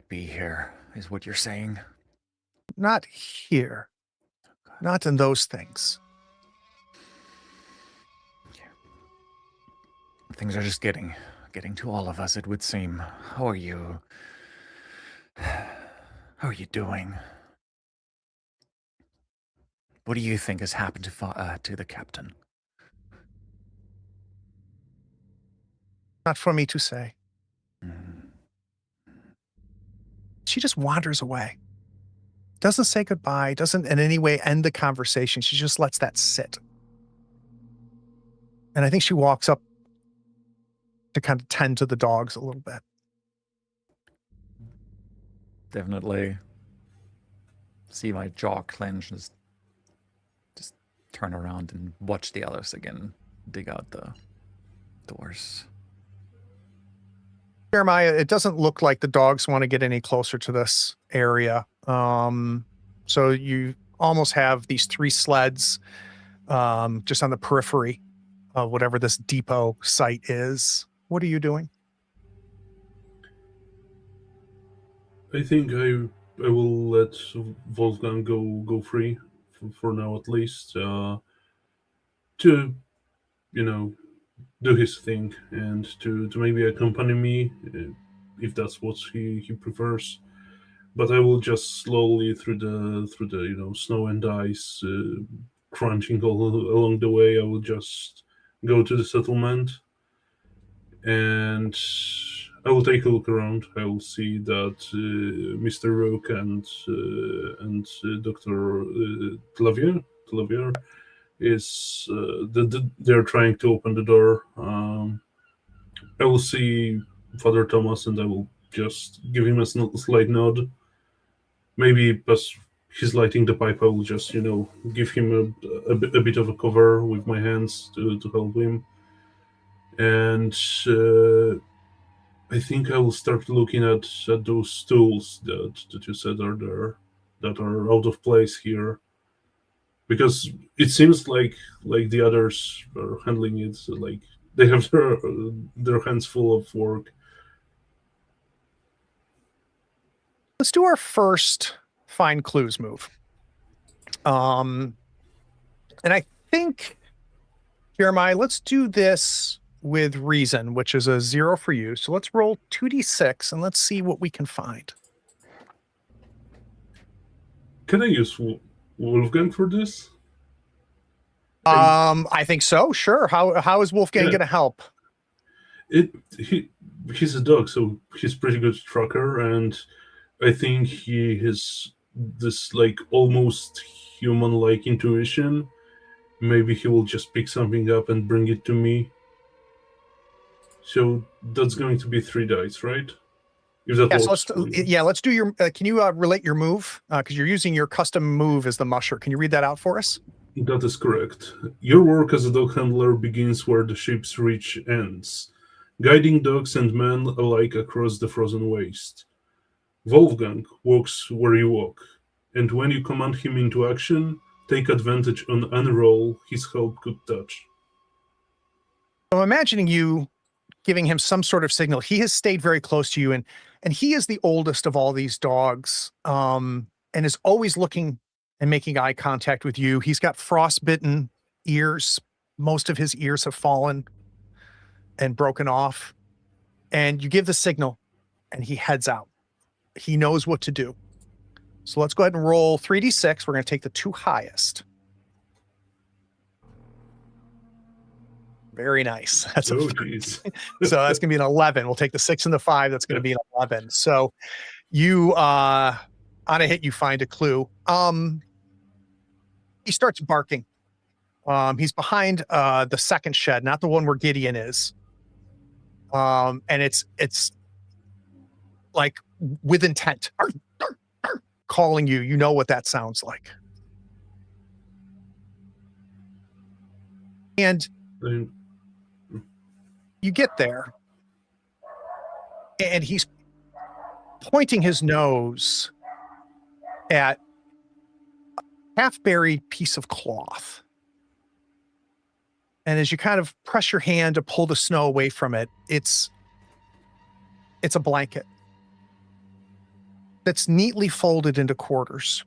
be here, is what you're saying. Not here. Not in those things. Things are just getting to all of us, it would seem. How are you? How are you doing? What do you think has happened to the captain? Not for me to say. Mm. She just wanders away. Doesn't say goodbye, doesn't in any way end the conversation. She just lets that sit. And I think she walks up to kind of tend to the dogs a little bit. Definitely see my jaw clench and just turn around and watch the others again dig out the doors. Jeremiah, it doesn't look like the dogs want to get any closer to this area. So you almost have these 3 sleds just on the periphery of whatever this depot site is. What are you doing? I think I will let Wolfgang go free for now at least, to do his thing and to maybe accompany me if that's what he prefers. But I will just slowly through the snow and ice, crunching all along the way. I will just go to the settlement, and I will take a look around. I will see that Mr. Rook and Dr. Clavier is they're trying to open the door. I will see Father Thomas, and I will just give him a slight nod. Maybe as he's lighting the pipe, I will just give him a bit of a cover with my hands to help him. And I think I will start looking at those tools that you said are there, that are out of place here, because it seems like the others are handling it like they have their hands full of work. Let's do our first find clues move. And I think, Jeremiah, let's do this with reason, which is a 0 for you. So let's roll 2d6 and let's see what we can find. Can I use Wolfgang for this? I think so. Sure. How is Wolfgang going to help? He's a dog, so he's pretty good tracker, and I think he has this like almost human-like intuition. Maybe he will just pick something up and bring it to me. So that's going to be 3 dice, right? If that Yeah, works. so let's do your. Can you relate your move? Because you're using your custom move as the musher. Can you read that out for us? That is correct. Your work as a dog handler begins where the ship's reach ends, guiding dogs and men alike across the frozen waste. Wolfgang walks where you walk, and when you command him into action, take advantage on any role his help could touch. I'm imagining you giving him some sort of signal. He has stayed very close to you, and he is the oldest of all these dogs, and is always looking and making eye contact with you. He's got frostbitten ears. Most of his ears have fallen and broken off. And you give the signal, and he heads out. He knows what to do. So let's go ahead and roll 3d6. We're going to take the 2 highest. Very nice. That's Oh, geez. so that's going to be an 11. We'll take the 6 and the 5. That's going to be an 11. So you On a hit, you find a clue. He starts barking. He's behind the second shed, not the one where Gideon is. And it's like with intent, arr, arr, arr, calling you. You know what that sounds like. And I- you get there, and he's pointing his nose at a half-buried piece of cloth. And as you kind of press your hand to pull the snow away from it, it's a blanket that's neatly folded into quarters.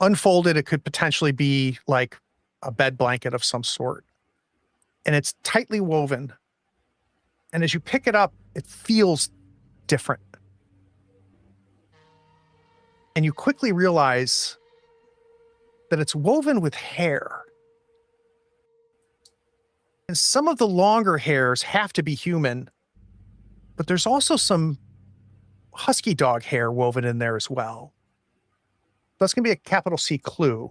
Unfolded, it could potentially be like a bed blanket of some sort. And it's tightly woven. And as you pick it up, it feels different. And you quickly realize that it's woven with hair. And some of the longer hairs have to be human, but there's also some husky dog hair woven in there as well. That's going to be a capital C clue.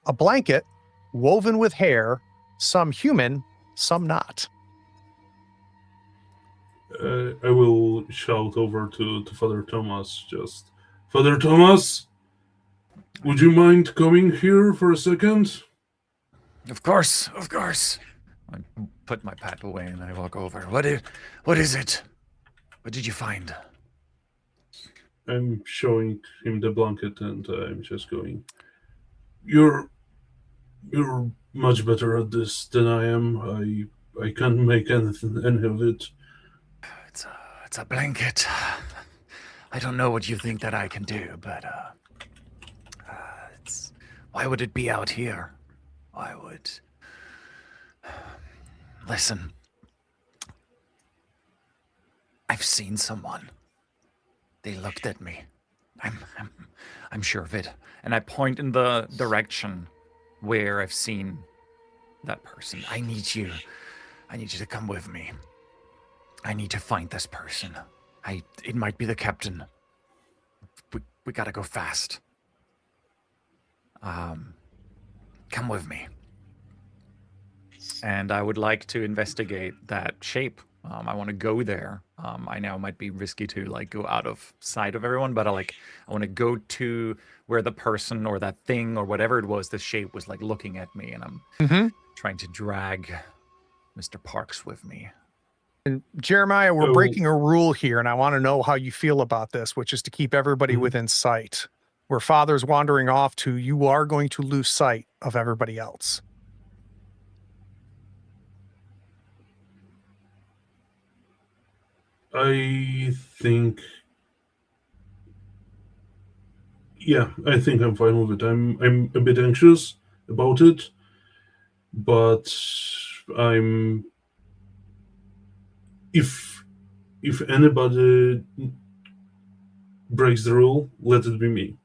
A blanket woven with hair, some human, some not. I will shout over to Father Thomas, just, Father Thomas, would you mind coming here for a second? Of course, of course. I put my pack away and I walk over. What is it? What did you find? I'm showing him the blanket and I'm just going, You're much better at this than I am. I can't make any of it. It's a blanket. I don't know what you think that I can do, but why would it be out here? Why would? Listen, I've seen someone. They looked at me. I'm sure of it, and I point in the direction where I've seen that person. I need you to come with me. I need to find this person. It might be the captain. We gotta go fast. Come with me. And I would like to investigate that shape. I want to go there. I know it might be risky to like go out of sight of everyone, but I want to go to where the person or that thing or whatever it was, the shape was like looking at me, and I'm trying to drag Mr. Parks with me. And Jeremiah, we're Oh. breaking a rule here, and I want to know how you feel about this, which is to keep everybody within sight. Where Father's wandering off to, you are going to lose sight of everybody else. I think I'm fine with it. I'm a bit anxious about it, but if anybody breaks the rule, let it be me.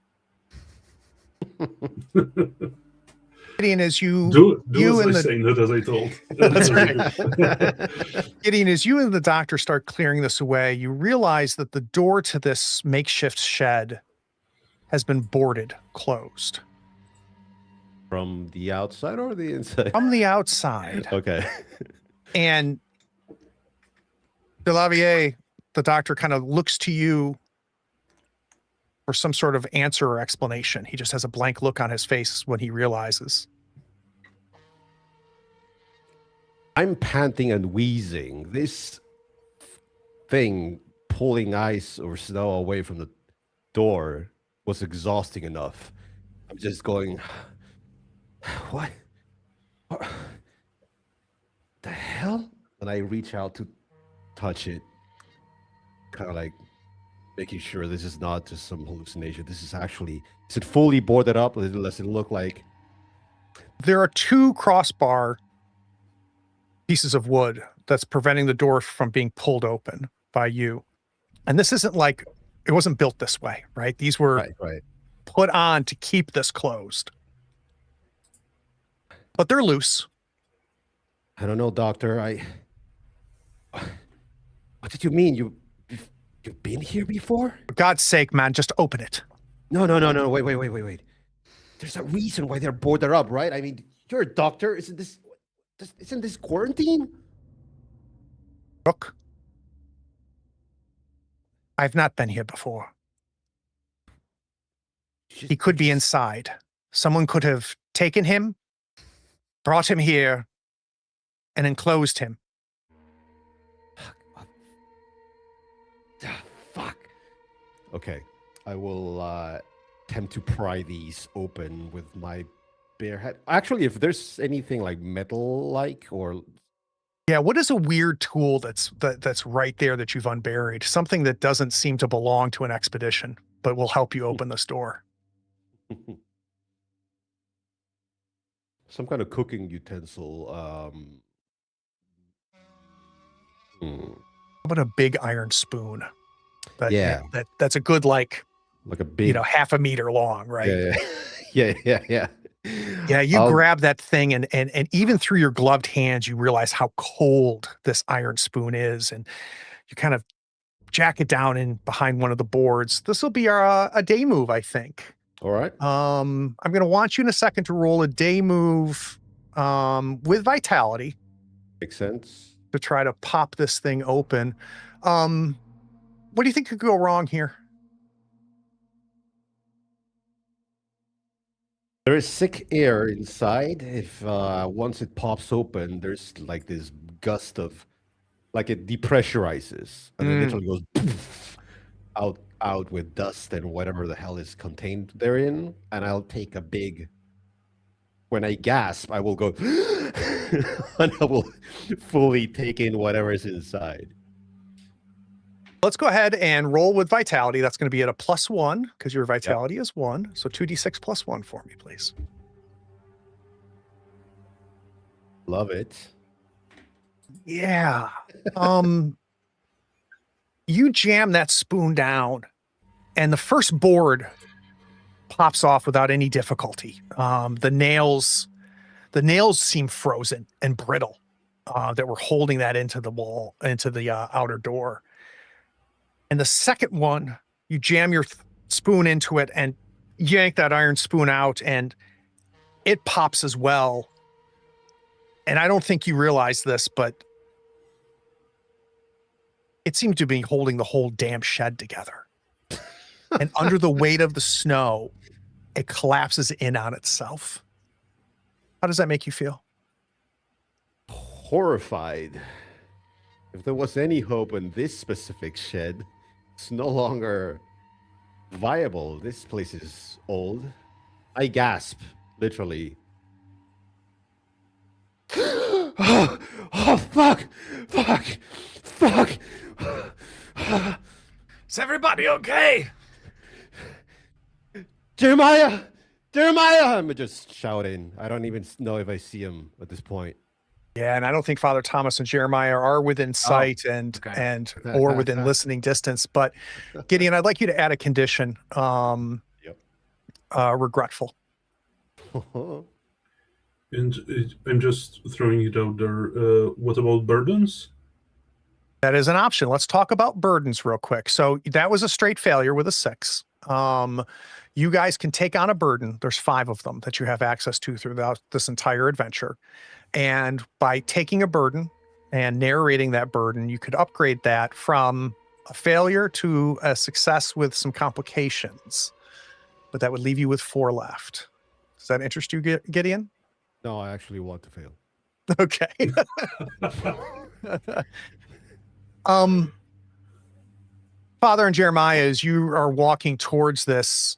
Gideon, as you Do and as I the say, not as I told. That's Gideon, as you and the doctor start clearing this away, you realize that the door to this makeshift shed has been boarded closed From the outside or the inside? from the outside. Okay. And Delavier, the doctor, kind of looks to you for some sort of answer or explanation. He just has a blank look on his face when he realizes. I'm panting and wheezing. This thing pulling ice or snow away from the door was exhausting enough. I'm just going, what the hell? And I reach out to touch it, kind of like making sure this is not just some hallucination. This is actually, is it fully boarded up? Does it look like? There are two crossbar pieces of wood that's preventing the door from being pulled open by you. And this isn't like, it wasn't built this way, right? These were Right. put on to keep this closed. But they're loose. I don't know, doctor. What did you mean? You've been here before? For God's sake, man, just open it. No. Wait. There's a reason why they're boarded up, right? I mean, you're a doctor. Isn't this quarantine? Rook, I've not been here before. He could be inside. Someone could have taken him, brought him here, and enclosed him. Fuck. Okay, I will attempt to pry these open with my bare head. Actually, if there's anything like metal-like or Yeah, what is a weird tool that's right there that you've unburied? Something that doesn't seem to belong to an expedition, but will help you open this door. some kind of cooking utensil. How about a big iron spoon? Yeah. That's a good, like Like a big, half a meter long, right? Yeah. Yeah, you I'll- grab that thing and even through your gloved hands, you realize how cold this iron spoon is, and you kind of jack it down in behind one of the boards. This will be a day move, I think. All right. I'm going to want you in a second to roll a day move with vitality Makes sense. to try to pop this thing open. What do you think could go wrong here? There is sick air inside. If once it pops open, there's like this gust of, like it depressurizes and it literally goes poof, out with dust and whatever the hell is contained therein. And I'll take a big. When I gasp, I will go, and I will fully take in whatever is inside. Let's go ahead and roll with vitality. That's going to be at a +1 because your vitality is 1. So 2d6 +1 for me, please. Love it. Yeah. You jam that spoon down, and the first board pops off without any difficulty. The nails seem frozen and brittle that were holding that into the wall, into the outer door. And the second one, you jam your spoon into it and yank that iron spoon out, and it pops as well. And I don't think you realize this, but it seemed to be holding the whole damn shed together. And under the weight of the snow, it collapses in on itself. How does that make you feel? Horrified. If there was any hope in this specific shed, it's no longer viable. This place is old. I gasp, literally. Oh, fuck! Is everybody okay? Jeremiah! I'm just shouting. I don't even know if I see him at this point. Yeah, and I don't think Father Thomas and Jeremiah are within sight okay. or within listening distance. But Gideon, I'd like you to add a condition. Regretful. And I'm just throwing it out there. What about burdens? That is an option. Let's talk about burdens real quick. So that was a straight failure with a 6. You guys can take on a burden. There's 5 of them that you have access to throughout this entire adventure. And by taking a burden and narrating that burden, you could upgrade that from a failure to a success with some complications. But that would leave you with 4 left. Does that interest you, Gideon? No, I actually want to fail. Okay. Father and Jeremiah, as you are walking towards this,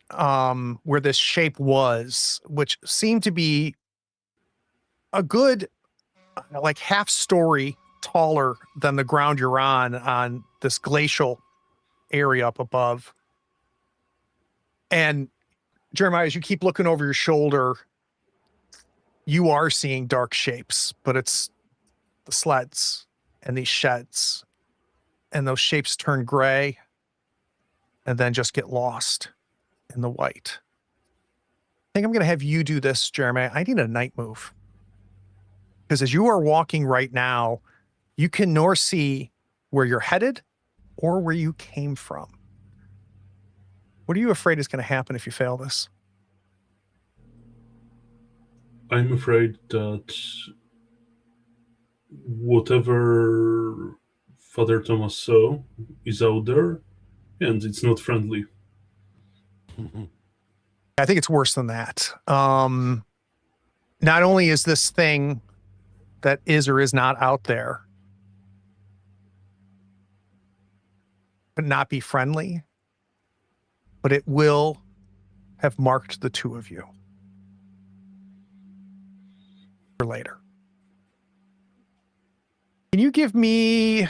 where this shape was, which seemed to be a good, like half story taller than the ground you're on this glacial area up above. And Jeremiah, as you keep looking over your shoulder, you are seeing dark shapes, but it's the sleds and these sheds, and those shapes turn gray and then just get lost in the white. I think I'm going to have you do this, Jeremiah. I need a night move. Because as you are walking right now, you can nor see where you're headed or where you came from. What are you afraid is going to happen if you fail this? I'm afraid that whatever Father Thomas saw is out there, and it's not friendly. I think it's worse than that. Not only is this thing that is or is not out there, but not be friendly, but it will have marked the two of you for later. Can you give me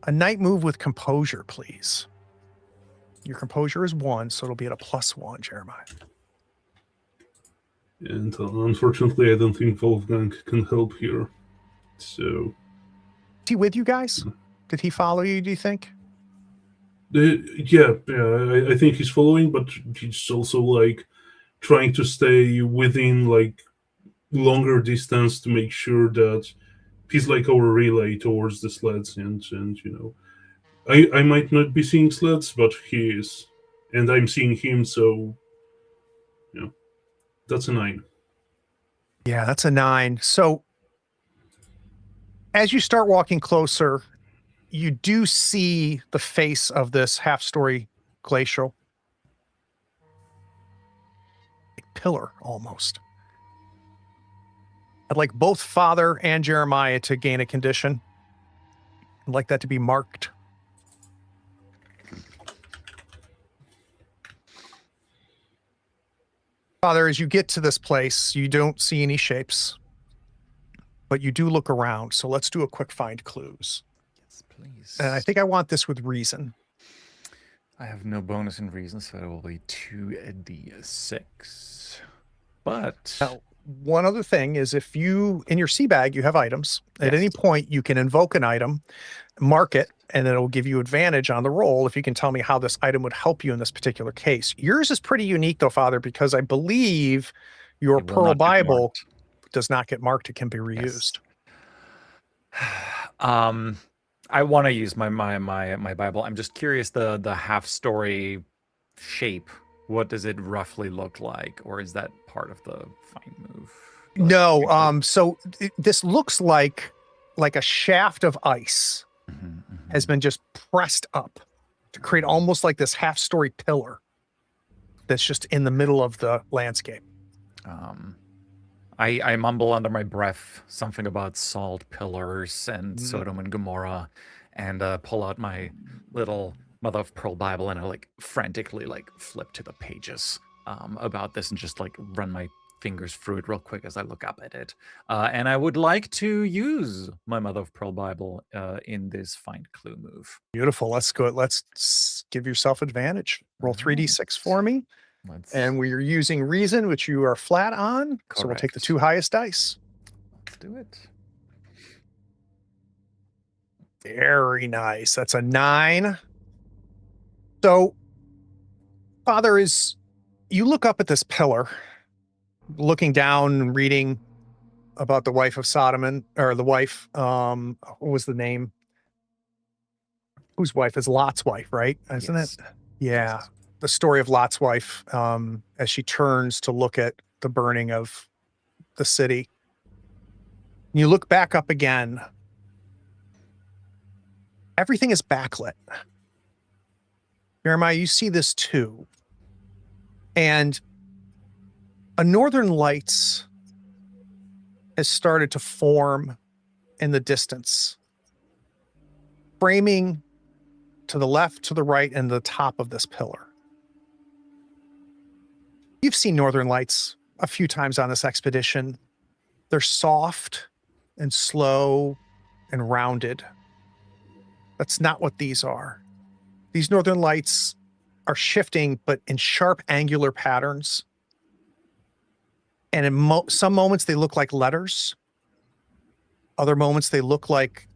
a night move with composure, please? Your composure is 1, so it'll be at a +1, Jeremiah. And unfortunately, I don't think Wolfgang can help here. So, Is he with you guys? Did he follow you, do you think? yeah, I think he's following, but he's also like trying to stay within like longer distance to make sure that he's like our relay towards the sleds, and you know, I might not be seeing sleds, but he is, and I'm seeing him, so you know, that's a 9. Yeah, that's a 9. So as you start walking closer, you do see the face of this half-story glacial pillar almost. I'd like both Father and Jeremiah to gain a condition. I'd like that to be marked. Father, as you get to this place, you don't see any shapes, but you do look around. So let's do a quick find clues. Yes, please. And I think I want this with reason. I have no bonus in reason, so it will be 2d6. But Now, one other thing is if you, in your sea bag, you have items. At any Yes. point, you can invoke an item, mark it, and it'll give you advantage on the roll if you can tell me how this item would help you in this particular case. Yours is pretty unique, though, Father, because I believe your it will Pearl not get Bible marked. does not get marked. It can be reused. I want to use my Bible. I'm just curious the half story shape. What does it roughly look like, or is that part of the find move? No, so this looks like a shaft of ice has been just pressed up to create almost like this half-story pillar that's just in the middle of the landscape. I mumble under my breath something about salt pillars and Sodom and Gomorrah, and pull out my little Mother of Pearl Bible, and I like frantically like flip to the pages about this and just like run my fingers through it real quick as I look up at it. And I would like to use my Mother of Pearl Bible in this find clue move. Beautiful. Let's go. Let's give yourself advantage. Roll 3d6 for me. Let's, And we're using reason, which you are flat on. So we'll take the Correct. 2 highest dice. let's do it. Very nice. That's a 9. So, Father, you look up at this pillar, looking down and reading about the wife of Sodom, or the wife, what was the name? Whose wife is Lot's wife, right? Isn't Yes. it? Yeah. The story of Lot's wife, as she turns to look at the burning of the city. You look back up again. Everything is backlit. Jeremiah, you see this too. And a northern lights has started to form in the distance, framing to the left, to the right, and the top of this pillar. You've seen northern lights a few times on this expedition. They're soft and slow and rounded. That's not what these are. These northern lights are shifting, but in sharp angular patterns. And in some moments, they look like letters. Other moments, they look like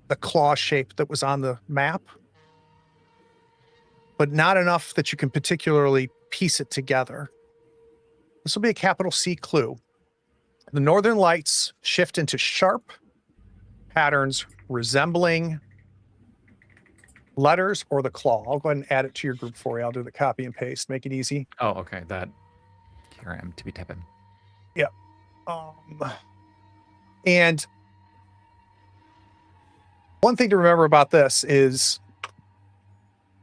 the claw shape that was on the map, but not enough that you can particularly piece it together. This will be a capital C clue. The northern lights shift into sharp patterns resembling letters or the claw. I'll go ahead and add it to your group for you. I'll do the copy and paste, make it easy. Oh, okay. That. Here I am to be tipping. And one thing to remember about this is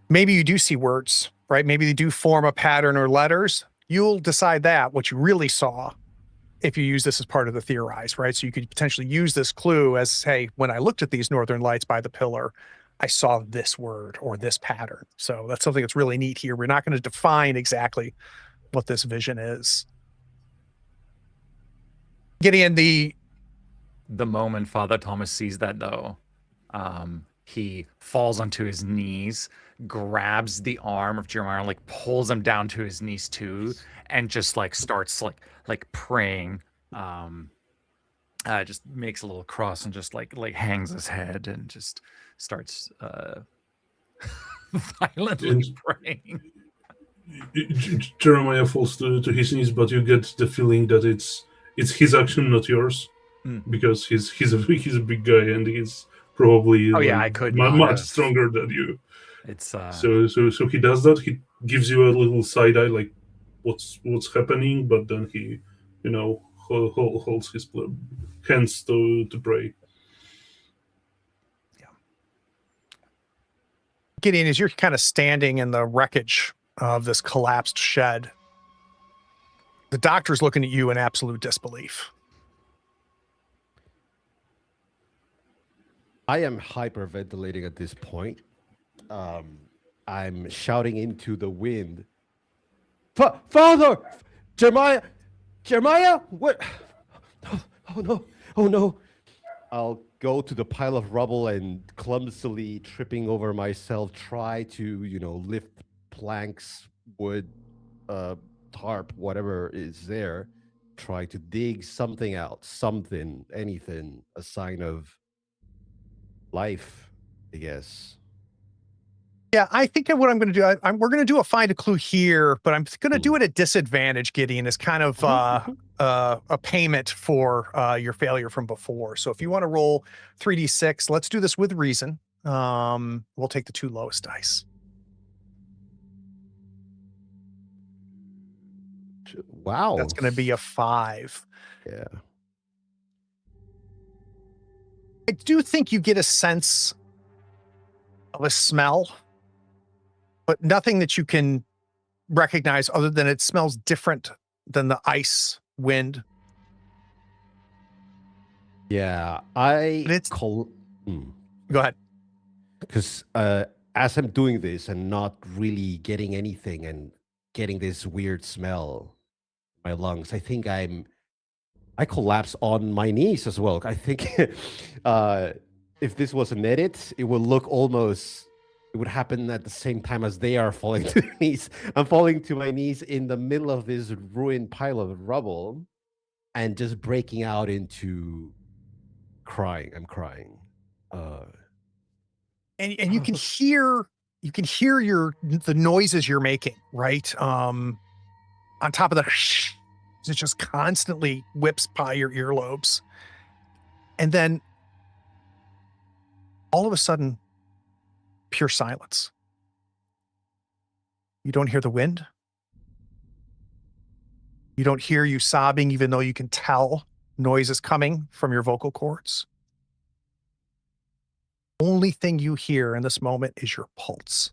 maybe you do see words, right? Maybe they do form a pattern or letters. You'll decide that what you really saw if you use this as part of the theorize, right? So you could potentially use this clue as, hey, when I looked at these northern lights by the pillar, I saw this word or this pattern. So that's something that's really neat here. We're not going to define exactly what this vision is. Gideon, the moment Father Thomas sees that, though, he falls onto his knees, grabs the arm of Jeremiah, like pulls him down to his knees too, and just like starts like praying. Just makes a little cross and just like hangs his head and just starts violently praying. Jeremiah falls to his knees, but you get the feeling that it's his action, not yours, because he's a big guy and he's probably I could much stronger than you. It's so he does that. He gives you a little side eye, like what's happening, but then he, holds his hands to pray. Gideon, as you're kind of standing in the wreckage of this collapsed shed, the doctor's looking at you in absolute disbelief. I am hyperventilating at this point. I'm shouting into the wind. Father! Jeremiah? What? Oh no. I'll go to the pile of rubble and clumsily tripping over myself, try to, lift planks, wood, tarp, whatever is there, try to dig something out, anything, a sign of life, I guess. Yeah, I think what I'm going to do, we're going to do a find a clue here, but I'm going to do it at disadvantage, Gideon, as kind of a payment for your failure from before. So if you want to roll 3d6, let's do this with reason. We'll take the 2 lowest dice. Wow. That's going to be a 5. Yeah. I do think you get a sense of a smell, but nothing that you can recognize other than it smells different than the ice wind. Yeah, Go ahead. Because as I'm doing this and not really getting anything and getting this weird smell in my lungs, I think I collapse on my knees as well. I think if this was an edit, it would look almost, it would happen at the same time as they are falling to their knees. I'm falling to my knees in the middle of this ruined pile of rubble and just breaking out into crying. I'm crying. And you can hear the noises you're making, right? On top of the it just constantly whips by your earlobes. And then all of a sudden, pure silence. You don't hear the wind. You don't hear you sobbing, even though you can tell noise is coming from your vocal cords. Only thing you hear in this moment is your pulse.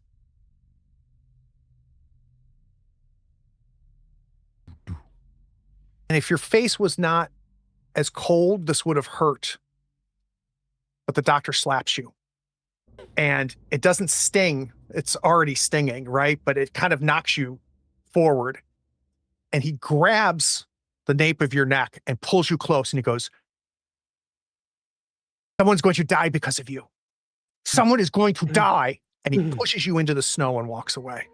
And if your face was not as cold, this would have hurt. But the doctor slaps you. And it doesn't sting. It's already stinging, right? But it kind of knocks you forward. And he grabs the nape of your neck and pulls you close. And he goes, someone's going to die because of you. Someone is going to die. And he pushes you into the snow and walks away.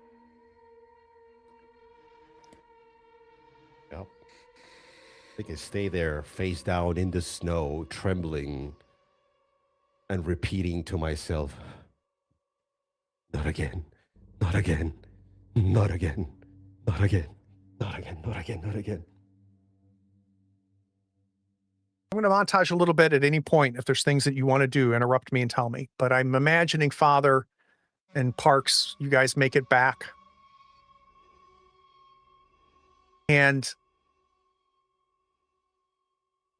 Yep. I think I stay there, face down in the snow, trembling and repeating to myself, not again, not again, not again, not again, not again, not again, not again. I'm going to montage a little bit at any point. If there's things that you want to do, interrupt me and tell me. But I'm imagining Father and Parks, you guys make it back. And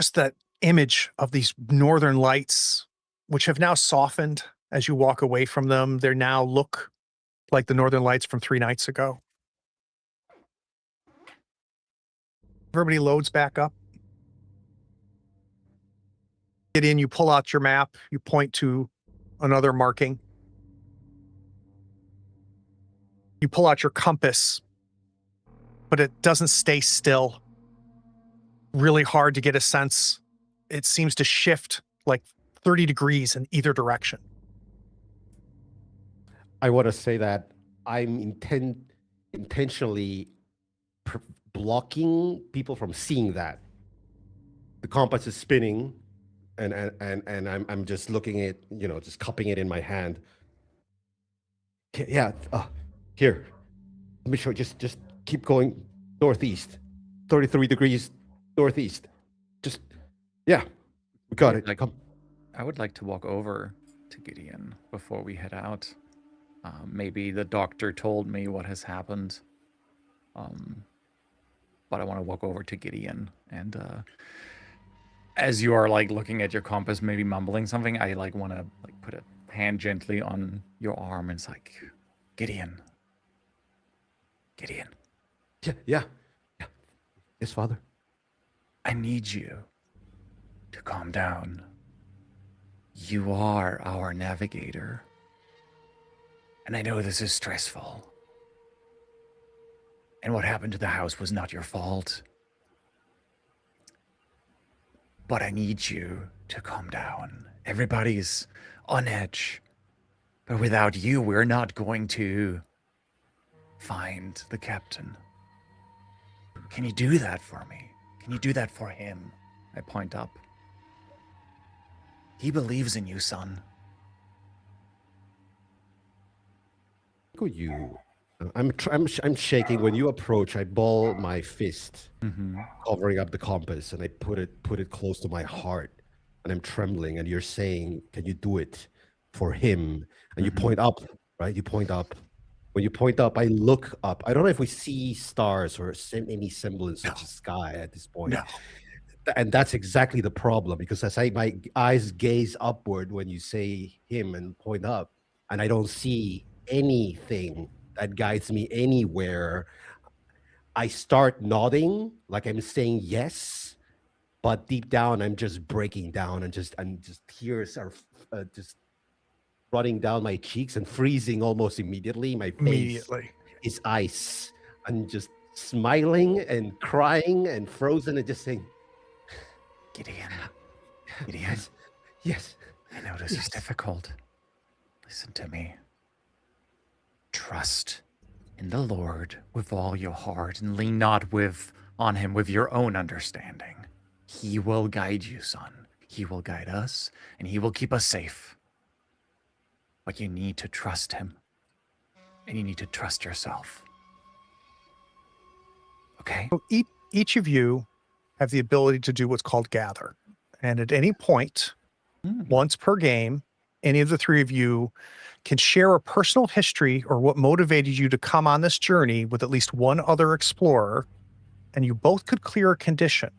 just that image of these northern lights, which have now softened as you walk away from them, they now look like the northern lights from 3 nights ago. Everybody loads back up. Get in, you pull out your map, you point to another marking. You pull out your compass, but it doesn't stay still. Really hard to get a sense. It seems to shift like 30 degrees in either direction. I want to say that I'm intentionally blocking people from seeing that. The compass is spinning, and I'm just looking at, just cupping it in my hand. Yeah, here. Let me show you. Just keep going northeast. 33 degrees northeast. Just, yeah, we got it. Come. I would like to walk over to Gideon before we head out. Maybe the doctor told me what has happened. But I want to walk over to Gideon, and as you are like looking at your compass, maybe mumbling something, I like want to like put a hand gently on your arm, and it's like, Gideon. Yeah. Yes, Father. I need you to calm down. You are our navigator. And I know this is stressful. And what happened to the house was not your fault. But I need you to calm down. Everybody's on edge. But without you, we're not going to find the captain. Can you do that for me? Can you do that for him? I point up. He believes in you, son. Look at you. I'm shaking. When you approach, I ball my fist, covering up the compass, and I put it close to my heart, and I'm trembling. And you're saying, "Can you do it for him?" And you point up, right? You point up. When you point up, I look up. I don't know if we see stars or any semblance of the sky at this point. No. And that's exactly the problem, because as my eyes gaze upward when you say him and point up, and I don't see anything that guides me anywhere, I start nodding like I'm saying yes, but deep down I'm just breaking down, and just tears are just running down my cheeks and freezing almost immediately. My face is ice. I'm just smiling and crying and frozen and just saying, Gideon. Yes. I know this is difficult. Listen to me. Trust in the Lord with all your heart, and lean not on him with your own understanding. He will guide you, son. He will guide us, and he will keep us safe. But you need to trust him, and you need to trust yourself. Okay? So each of you have the ability to do what's called gather. And at any point, once per game, any of the three of you can share a personal history or what motivated you to come on this journey with at least one other explorer, and you both could clear a condition.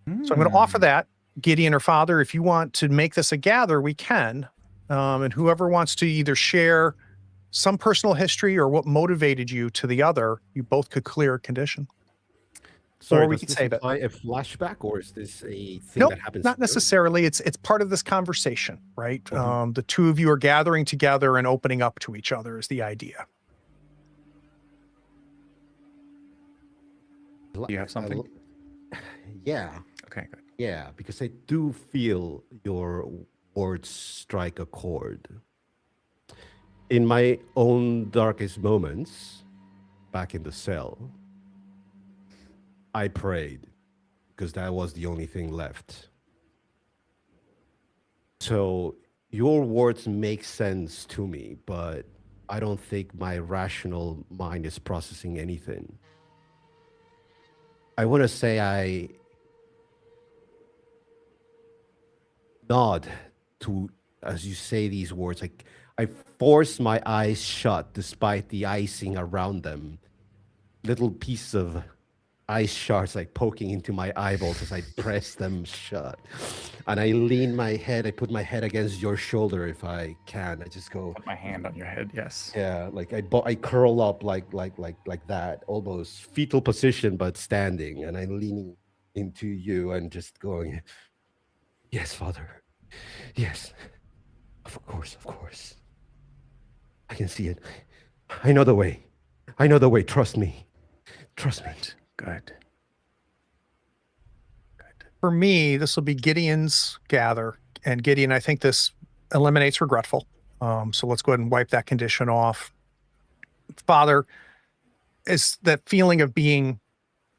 So I'm going to offer that. Gideon or Father, if you want to make this a gather, we can. And whoever wants to either share some personal history or what motivated you to the other, you both could clear a condition. Sorry, or we does could this save it. imply a flashback, or is this a thing Nope, that happens? not here? necessarily. It's part of this conversation, right? The two of you are gathering together and opening up to each other is the idea. Do you have something? Yeah. Okay, good. Yeah, because I do feel your words strike a chord. In my own darkest moments, back in the cell, I prayed, because that was the only thing left. So your words make sense to me, but I don't think my rational mind is processing anything. I want to say I nod to, as you say these words, like I force my eyes shut despite the icing around them. Little piece of ice shards like poking into my eyeballs as I press them shut. And I lean my head, I put my head against your shoulder if I can. I just go, Put my hand on your head. Yes. yeah, like I curl up like that, almost fetal position, but standing. And I'm leaning into you and just going, yes, Father. Yes. Of course, of course. I can see it. I know the way. I know the way. Trust me. Trust me. Good. For me, this will be Gideon's gather. And Gideon, I think this eliminates regretful. So let's go ahead and wipe that condition off. Father, is that feeling of being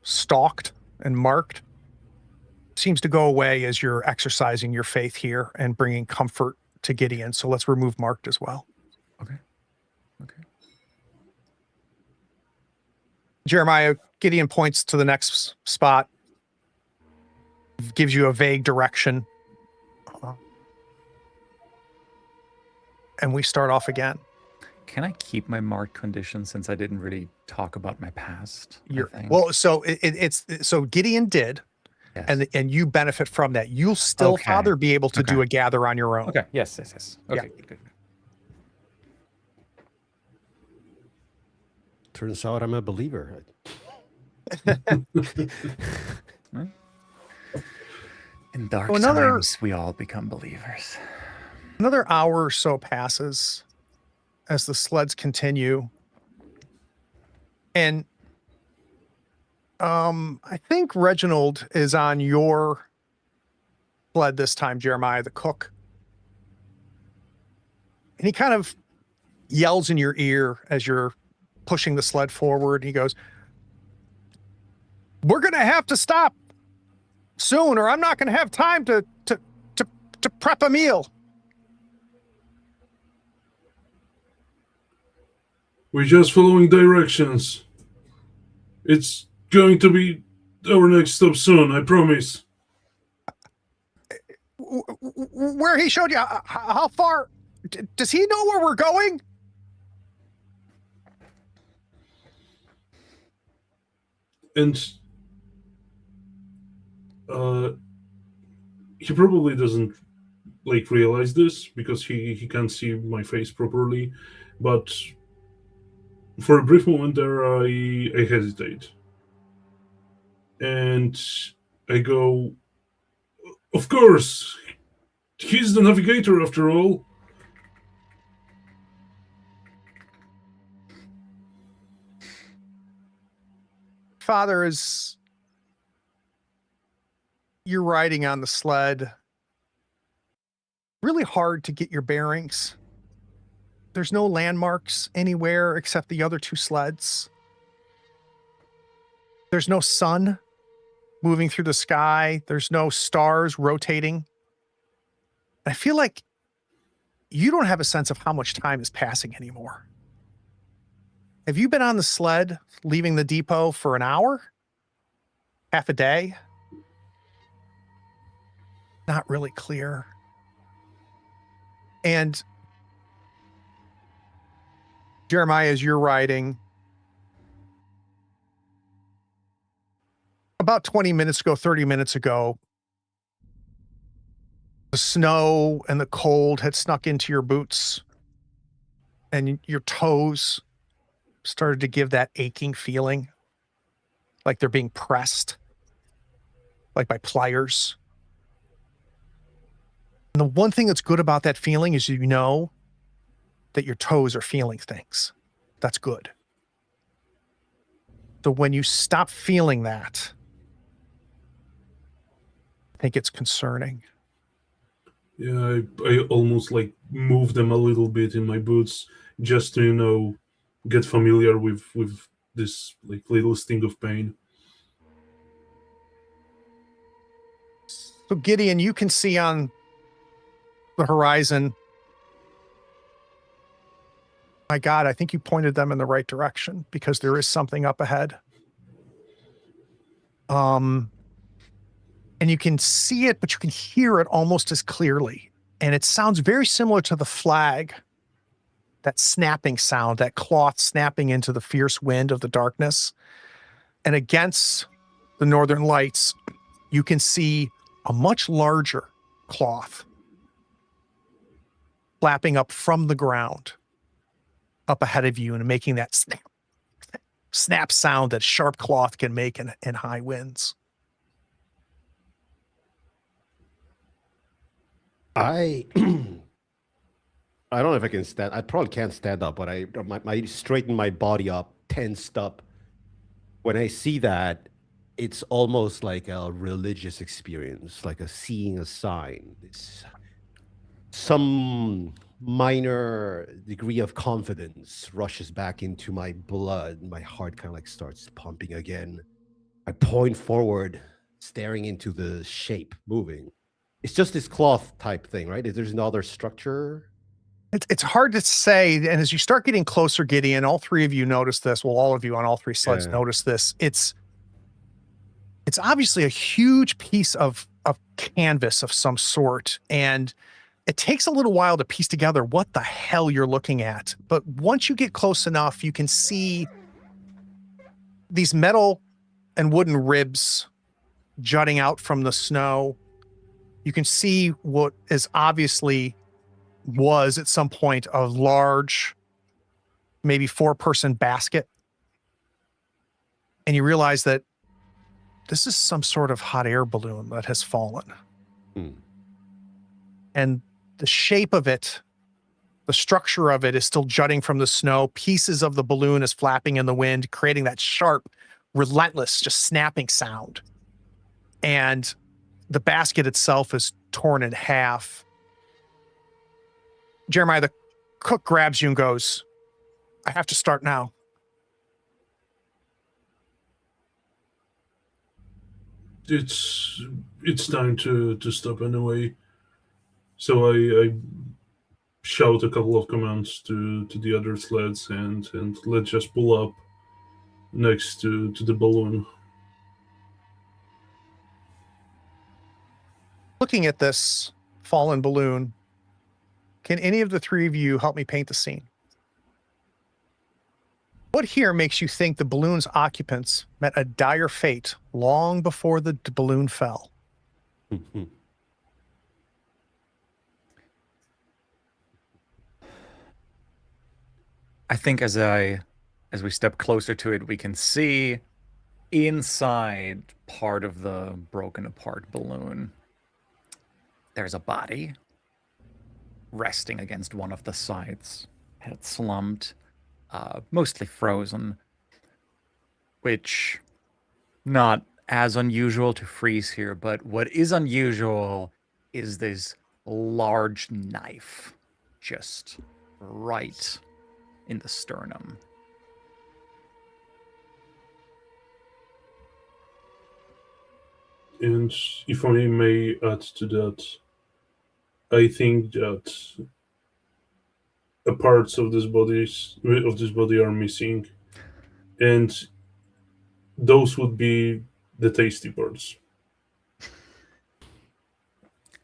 stalked and marked seems to go away as you're exercising your faith here and bringing comfort to Gideon. So let's remove marked as well. Okay. Okay. Jeremiah, Gideon points to the next spot, gives you a vague direction. And we start off again. Can I keep my marked condition since I didn't really talk about my past? I think? Well, so so Gideon did, Yes. and you benefit from that. You'll still, Okay. Father, be able to do Okay. a gather on your own. Okay. Yes. Yes. Yes. Yeah. Okay. Good. Turns out I'm a believer. In dark So another- times, we all become believers. Another hour or so passes as the sleds continue. And I think Reginald is on your sled this time, Jeremiah, the cook. And he kind of yells in your ear as you're pushing the sled forward. He goes, "We're going to have to stop soon, or I'm not going to have time to prep a meal." We're just following directions. It's going to be our next stop soon, I promise. Where he showed you, how far? Does he know where we're going? And he probably doesn't like realize this because he can't see my face properly, but for a brief moment there I hesitate. And I go, of course, he's the navigator after all. Father, is you're riding on the sled, really hard to get your bearings. There's no landmarks anywhere except the other two sleds. There's no sun moving through the sky. There's no stars rotating. I feel like you don't have a sense of how much time is passing anymore. Have you been on the sled leaving the depot for an hour? Half a day? Not really clear. And Jeremiah, as you're riding, about 20 minutes ago, 30 minutes ago, the snow and the cold had snuck into your boots, and your toes started to give that aching feeling, like they're being pressed, like by pliers. And the one thing that's good about that feeling is you know that your toes are feeling things. That's good. So when you stop feeling that, I think it's concerning. Yeah, I almost like move them a little bit in my boots just to, get familiar with this like little sting of pain. So Gideon, you can see on the horizon. My God, I think you pointed them in the right direction because there is something up ahead. And you can see it, but you can hear it almost as clearly. And it sounds very similar to the flag that snapping sound, that cloth snapping into the fierce wind of the darkness. And against the northern lights, you can see a much larger cloth flapping up from the ground up ahead of you and making that snap sound that sharp cloth can make in high winds. I I don't know if I can stand. I probably can't stand up, but I straighten my body up, tensed up. When I see that, it's almost like a religious experience, like seeing a sign. It's some minor degree of confidence rushes back into my blood. My heart kind of like starts pumping again. I point forward, staring into the shape moving. It's just this cloth type thing, right? There's no other structure. It's hard to say. And as you start getting closer, Gideon, all three of you notice this. Well, all of you on all three sleds notice this. It's obviously a huge piece of canvas of some sort. And it takes a little while to piece together what the hell you're looking at. But once you get close enough, you can see these metal and wooden ribs jutting out from the snow. You can see what is obviously was at some point a large, maybe 4-person basket. And you realize that this is some sort of hot air balloon that has fallen. And the shape of it, the structure of it is still jutting from the snow. Pieces of the balloon is flapping in the wind, creating that sharp, relentless, just snapping sound. And the basket itself is torn in half. Jeremiah, the cook grabs you and goes, I have to start now. It's time to stop anyway. So I shout a couple of commands to the other sleds and let's just pull up next to the balloon. Looking at this fallen balloon, can any of the three of you help me paint the scene? What here makes you think the balloon's occupants met a dire fate long before the balloon fell? I think as we step closer to it, we can see inside part of the broken apart balloon. There's a body resting against one of the sides, head slumped, mostly frozen, which not as unusual to freeze here, but what is unusual is this large knife just right in the sternum. And if I may add to that, I think that parts of this body are missing, and those would be the tasty parts.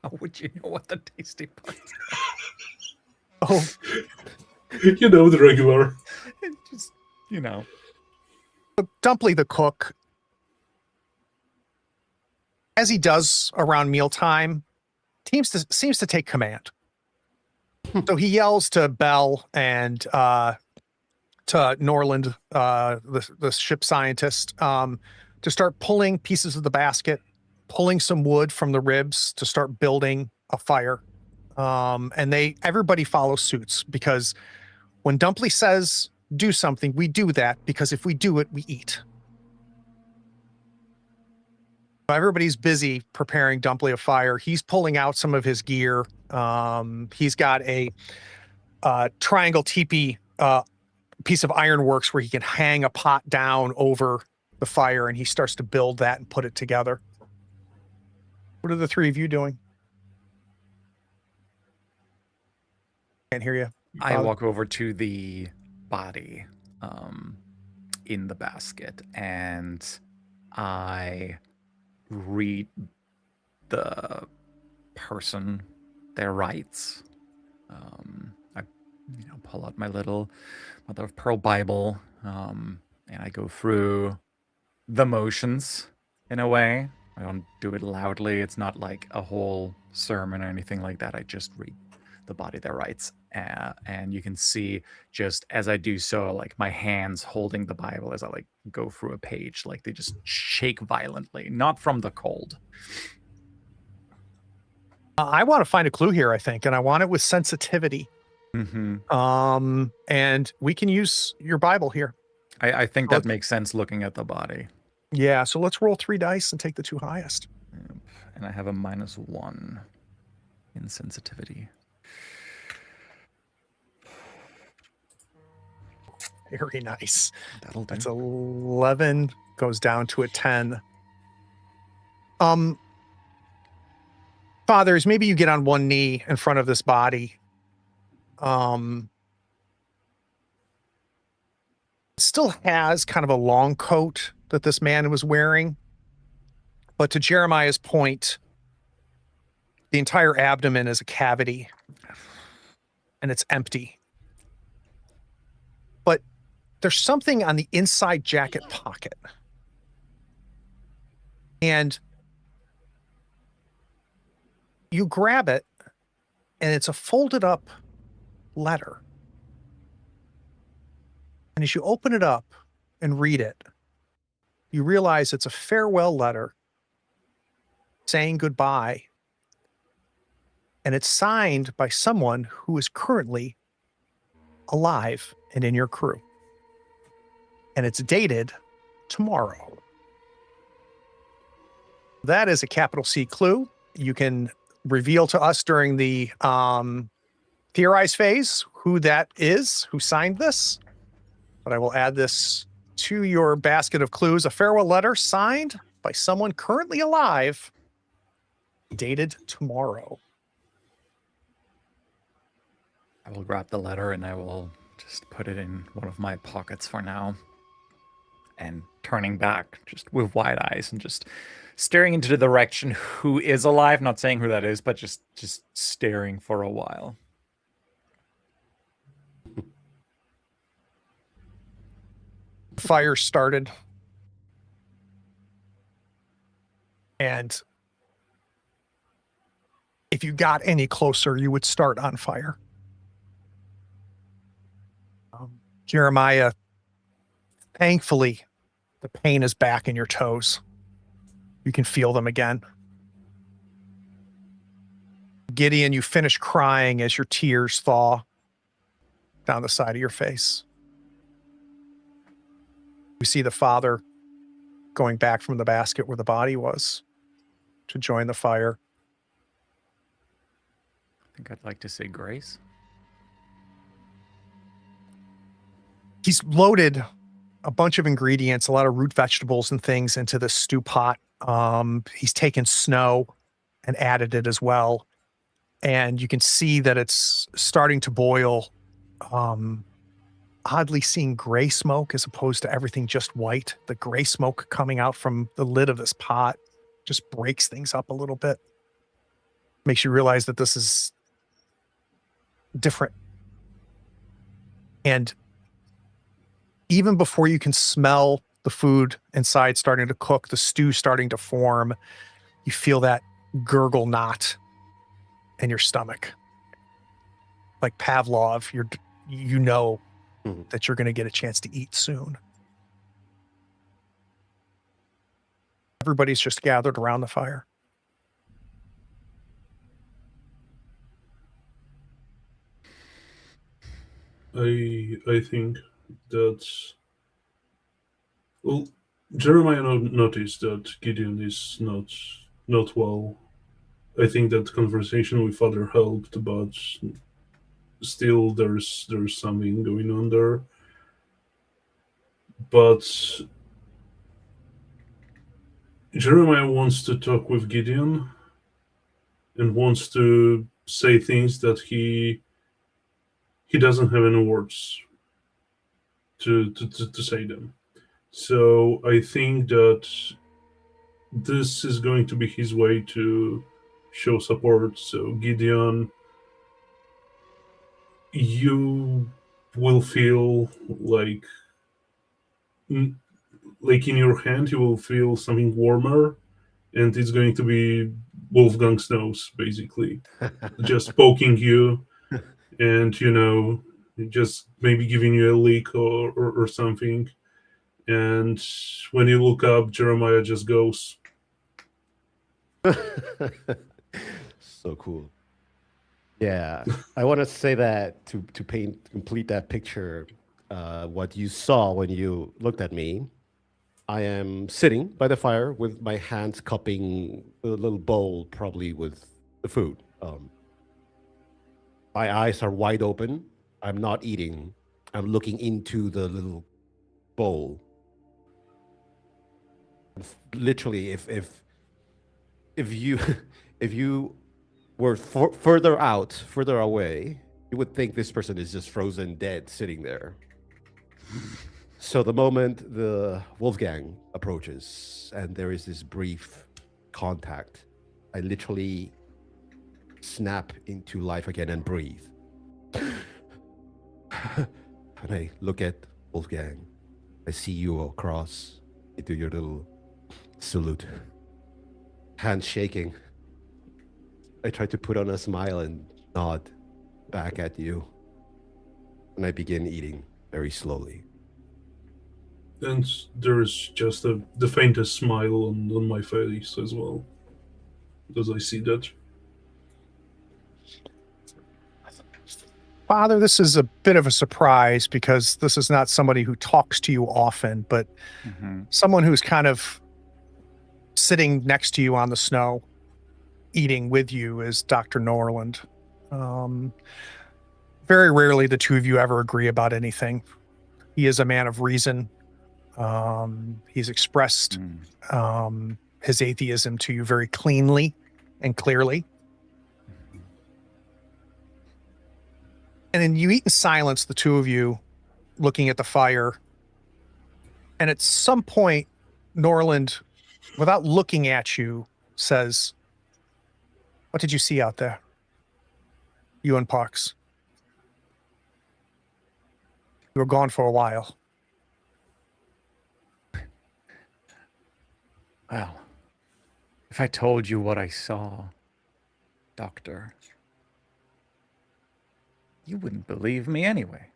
How would you know what the tasty parts Oh, You know, the regular. are? Just, you know. Dumply the cook, as he does around mealtime, seems to take command. So he yells to Bell and to Norland, the ship scientist, to start pulling pieces of the basket, pulling some wood from the ribs to start building a fire. And everybody follows suits, because when Dumply says do something, we do that, because if we do it, we eat. Everybody's busy preparing Dumply a fire. He's pulling out some of his gear. He's got a triangle teepee piece of ironworks where he can hang a pot down over the fire, and he starts to build that and put it together. What are the three of you doing? Can't hear you. I walk over to the body in the basket, and I read the person their rights. I pull out my little mother of pearl Bible, and I go through the motions in a way. I don't do it loudly. It's not like a whole sermon or anything like that. I just read the body that writes. And you can see just as I do so, like my hands holding the Bible as I like go through a page, like they just shake violently, not from the cold. I want to find a clue here, I think, and I want it with sensitivity. Mm-hmm. And we can use your Bible here. I think that makes sense looking at the body. Yeah, so let's roll 3 dice and take the 2 highest. Yep. And I have a -1 in sensitivity. Very nice. That'll do. That's 11, goes down to a 10. Fathers, maybe you get on one knee in front of this body. Still has kind of a long coat that this man was wearing. But to Jeremiah's point, the entire abdomen is a cavity and it's empty. But there's something on the inside jacket pocket. And you grab it, and it's a folded up letter. And as you open it up and read it, you realize it's a farewell letter saying goodbye. And it's signed by someone who is currently alive and in your crew. And it's dated tomorrow. That is a capital C clue. You can reveal to us during the theorize phase who that is, who signed this. But I will add this to your basket of clues. A farewell letter signed by someone currently alive, dated tomorrow. I will grab the letter and I will just put it in one of my pockets for now. And turning back just with wide eyes and just staring into the direction who is alive, not saying who that is, but just staring for a while. Fire started. And if you got any closer, you would start on fire. Jeremiah, thankfully, the pain is back in your toes. You can feel them again. Gideon, you finish crying as your tears thaw down the side of your face. You see the father going back from the basket where the body was to join the fire. I think I'd like to say grace. He's loaded a bunch of ingredients, a lot of root vegetables and things into the stew pot. He's taken snow and added it as well. And you can see that it's starting to boil. Oddly seeing gray smoke as opposed to everything just white. The gray smoke coming out from the lid of this pot just breaks things up a little bit. Makes you realize that this is different. And even before you can smell the food inside starting to cook, the stew starting to form, you feel that gurgle knot in your stomach. Like Pavlov, you know that you're going to get a chance to eat soon. Everybody's just gathered around the fire. I think that, well, Jeremiah noticed that Gideon is not well. I think that conversation with Father helped, but still there's something going on there. But Jeremiah wants to talk with Gideon and wants to say things that he doesn't have any words to say them. So I think that this is going to be his way to show support. So Gideon you will feel like in your hand you will feel something warmer, and it's going to be Wolfgang's nose, basically, just poking you, and just maybe giving you a lick or something. And when you look up, Jeremiah just goes, So cool. Yeah, I want to say that to complete that picture, what you saw when you looked at me. I am sitting by the fire with my hands cupping a little bowl, probably with the food. My eyes are wide open. I'm not eating. I'm looking into the little bowl. Literally, if you if you were further away, you would think this person is just frozen dead sitting there. So the moment the Wolfgang approaches and there is this brief contact, I literally snap into life again and breathe. And I look at Wolfgang. I see you across into your little salute. Hands shaking. I try to put on a smile and nod back at you. And I begin eating very slowly. and there's just the faintest smile on my face as well as I see that. Father, this is a bit of a surprise because this is not somebody who talks to you often, but someone who's kind of sitting next to you on the snow, eating with you is Dr. Norland. Very rarely the two of you ever agree about anything. He is a man of reason. He's expressed his atheism to you very cleanly and clearly. And then you eat in silence, the two of you, looking at the fire. And at some point, Norland, without looking at you, says, "What did you see out there? You and Parks. You were gone for a while." Well, if I told you what I saw, Doctor, you wouldn't believe me anyway.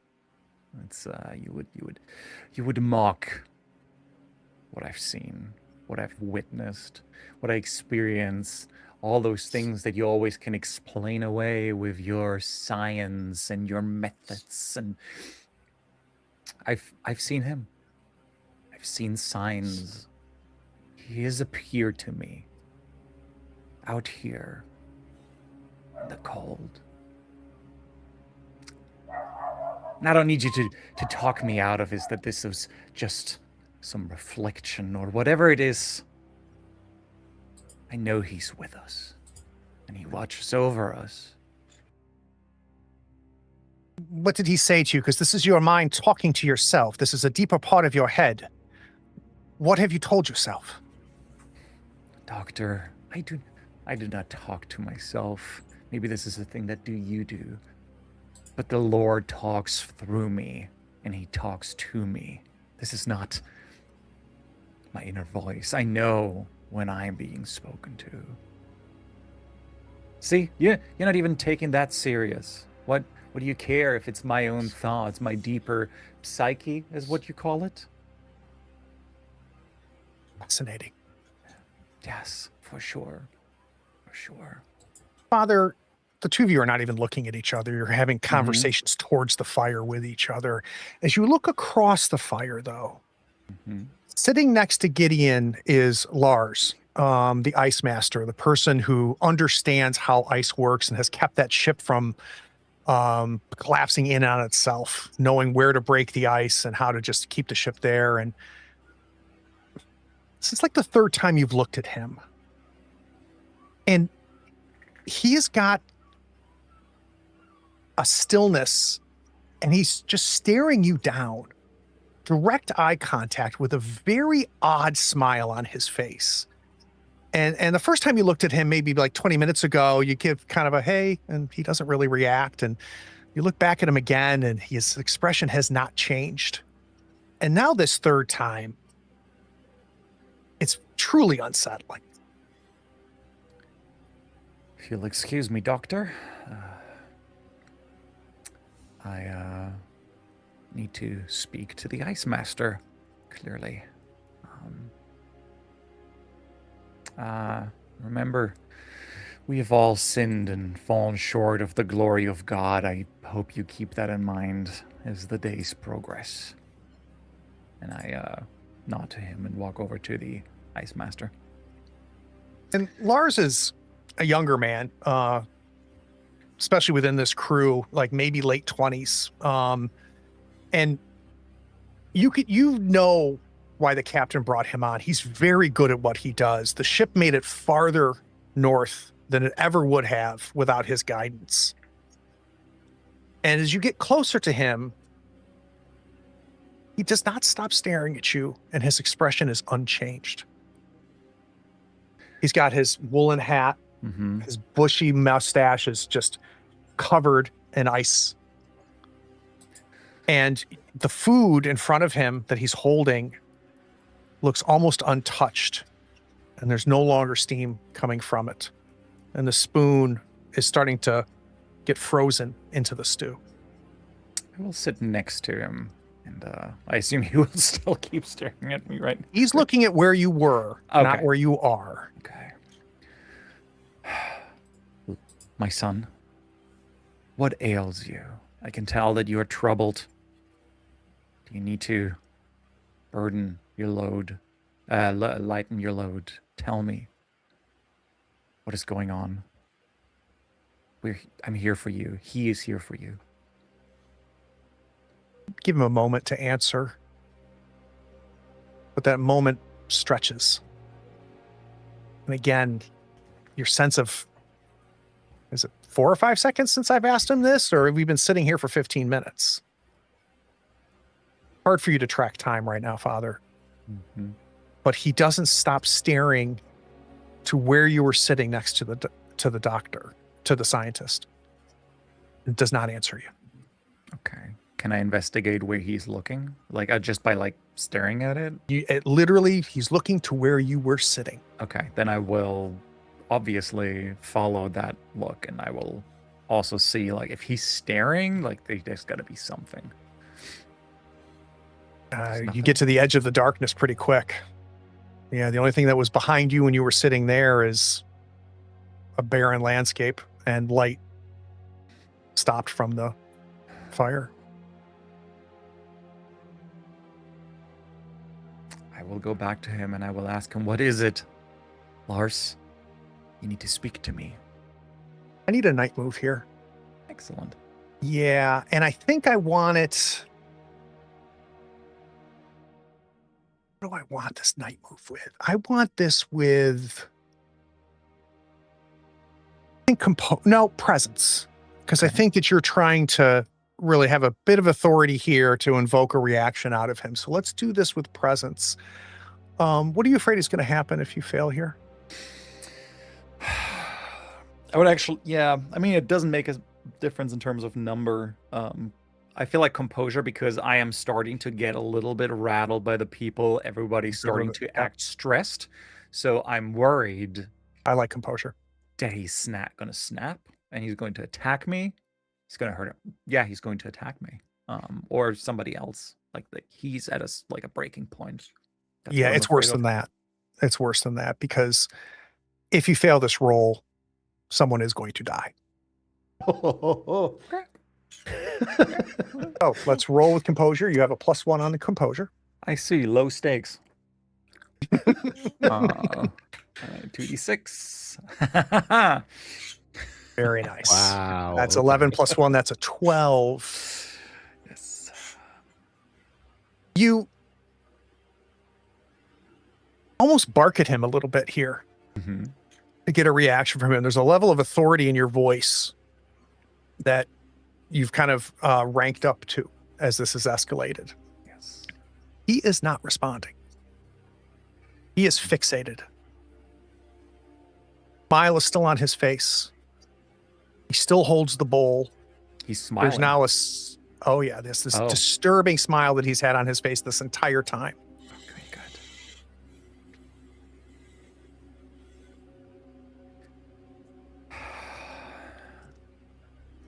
It's you would mock what I've seen, what I've witnessed, what I experience, all those things that you always can explain away with your science and your methods. And I've seen him. I've seen signs. He has appeared to me out here in the cold. And I don't need you to talk me out of this, that this was just some reflection or whatever it is. I know he's with us, and he watches over us. What did he say to you? Because this is your mind talking to yourself. This is a deeper part of your head. What have you told yourself? Doctor, I do not talk to myself. Maybe this is a thing that you do. But the Lord talks through me, and he talks to me. This is not my inner voice. I know when I'm being spoken to. See, you're not even taking that serious. What do you care if it's my own thoughts, my deeper psyche, is what you call it? Fascinating. Yes, for sure. For sure. Father, the two of you are not even looking at each other. You're having conversations towards the fire with each other. As you look across the fire, though, sitting next to Gideon is Lars, the ice master, the person who understands how ice works and has kept that ship from collapsing in on itself, knowing where to break the ice and how to just keep the ship there. And it's like the third time you've looked at him. And he has got a stillness, and he's just staring you down, direct eye contact with a very odd smile on his face. And the first time you looked at him, maybe like 20 minutes ago, you give kind of a hey, and he doesn't really react. And You look back at him again, and his expression has not changed. And now this third time, it's truly unsettling. If you'll excuse me, Doctor, I need to speak to the Ice Master, clearly. Remember, we have all sinned and fallen short of the glory of God. I hope you keep that in mind as the days progress. And I nod to him and walk over to the Ice Master. And Lars is a younger man, especially within this crew, like maybe late 20s. And you know why the captain brought him on. He's very good at what he does. The ship made it farther north than it ever would have without his guidance. And as you get closer to him, he does not stop staring at you, and his expression is unchanged. He's got his woolen hat. Mm-hmm. His bushy mustache is just covered in ice. And the food in front of him that he's holding looks almost untouched. And there's no longer steam coming from it. And the spoon is starting to get frozen into the stew. I will sit next to him, and I assume he will still keep staring at me, right? He's looking at where you were, not Okay. where you are. Okay. My son, what ails you? I can tell that you are troubled. Do you need to burden your load, lighten your load? Tell me. What is going on? I'm here for you. He is here for you. Give him a moment to answer. But that moment stretches. And again, your sense of, is it 4 or 5 seconds since I've asked him this, or have we been sitting here for 15 minutes? Hard for you to track time right now, Father. Mm-hmm. But he doesn't stop staring to where you were sitting next to the doctor, to the scientist. It does not answer you. Okay. Can I investigate where he's looking? Like just by like staring at it? Literally, he's looking to where you were sitting. Okay, then I will obviously follow that look, and I will also see like if he's staring, like there's got to be something. You get to the edge of the darkness pretty quick. Yeah, the only thing that was behind you when you were sitting there is a barren landscape, and light stopped from the fire. I will go back to him and I will ask him, what is it? Lars, you need to speak to me. I need a night move here. Excellent. Yeah, and I think I want it. What do I want this night move with? I want this with, I think presence. Because I think that you're trying to really have a bit of authority here to invoke a reaction out of him. So let's do this with presence. What are you afraid is going to happen if you fail here? I would actually, yeah. I mean, it doesn't make a difference in terms of number. I feel like composure, because I am starting to get a little bit rattled by the people. Everybody's starting to act stressed. So I'm worried I like composure. that he's going to snap and he's going to attack me. He's going to hurt him. Yeah, he's going to attack me. Or somebody else. Like he's at a breaking point. That's Yeah, what I'm it's worse afraid than that. It's worse than that, because if you fail this roll, someone is going to die. Oh, let's roll with composure. You have a +1 on the composure. I see. Low stakes. 2d6. Very nice. Wow. That's okay. 11 + 1. That's a 12. Yes. You almost bark at him a little bit here Mm-hmm. to get a reaction from him. There's a level of authority in your voice that you've kind of ranked up to as this has escalated. Yes. He is not responding. He is fixated. Smile is still on his face. He still holds the bowl. He's smiling. There's now this Oh. disturbing smile that he's had on his face this entire time. Okay, good.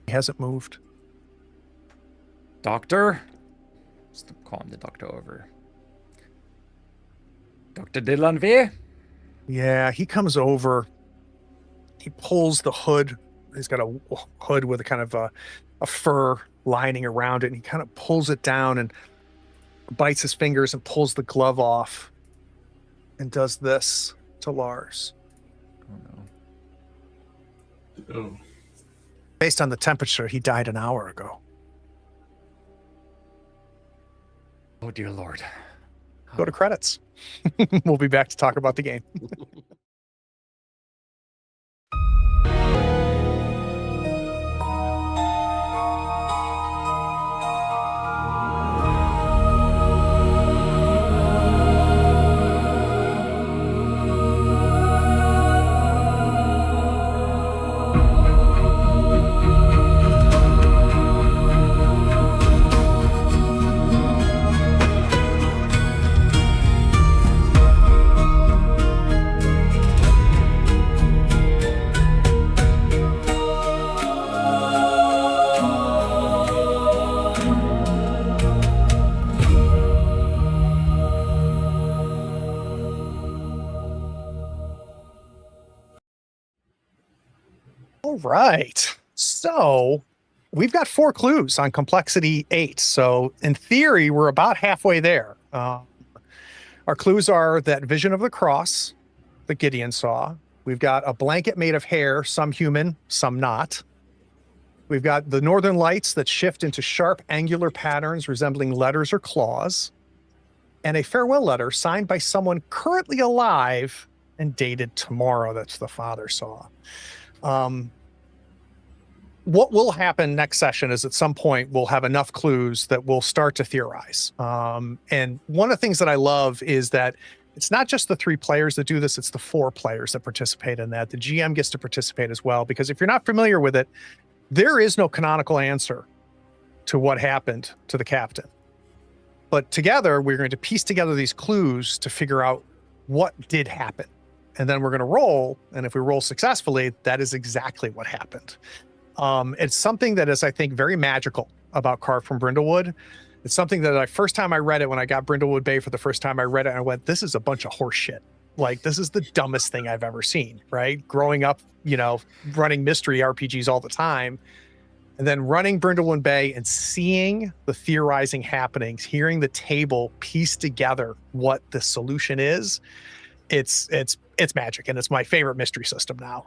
He hasn't moved. Doctor? Just calling the doctor over. Dr. de Lanvie? Yeah, he comes over. He pulls the hood. He's got a hood with a kind of a fur lining around it, and he kind of pulls it down and bites his fingers and pulls the glove off and does this to Lars. Oh no. Oh. Based on the temperature, he died an hour ago. Oh dear Lord. Go to credits. We'll be back to talk about the game. All right. So we've got 4 clues on complexity 8. So in theory, we're about halfway there. Our clues are that vision of the cross that Gideon saw. We've got a blanket made of hair, some human, some not. We've got the northern lights that shift into sharp angular patterns resembling letters or claws. And a farewell letter signed by someone currently alive and dated tomorrow. That's the father saw. What will happen next session is at some point we'll have enough clues that we'll start to theorize. And one of the things that I love is that it's not just the 3 players that do this, it's the 4 players that participate in that. The GM gets to participate as well, because if you're not familiar with it, there is no canonical answer to what happened to the captain. But together, we're going to piece together these clues to figure out what did happen. And then we're going to roll. And if we roll successfully, that is exactly what happened. It's something that is, I think, very magical about Carved from Brindlewood. It's something that first time I read it, when I got Brindlewood Bay for the first time, I read it and I went, this is a bunch of horse shit. Like, this is the dumbest thing I've ever seen, right? Growing up, running mystery RPGs all the time, and then running Brindlewood Bay and seeing the theorizing happenings, hearing the table piece together what the solution is, it's magic, and it's my favorite mystery system now.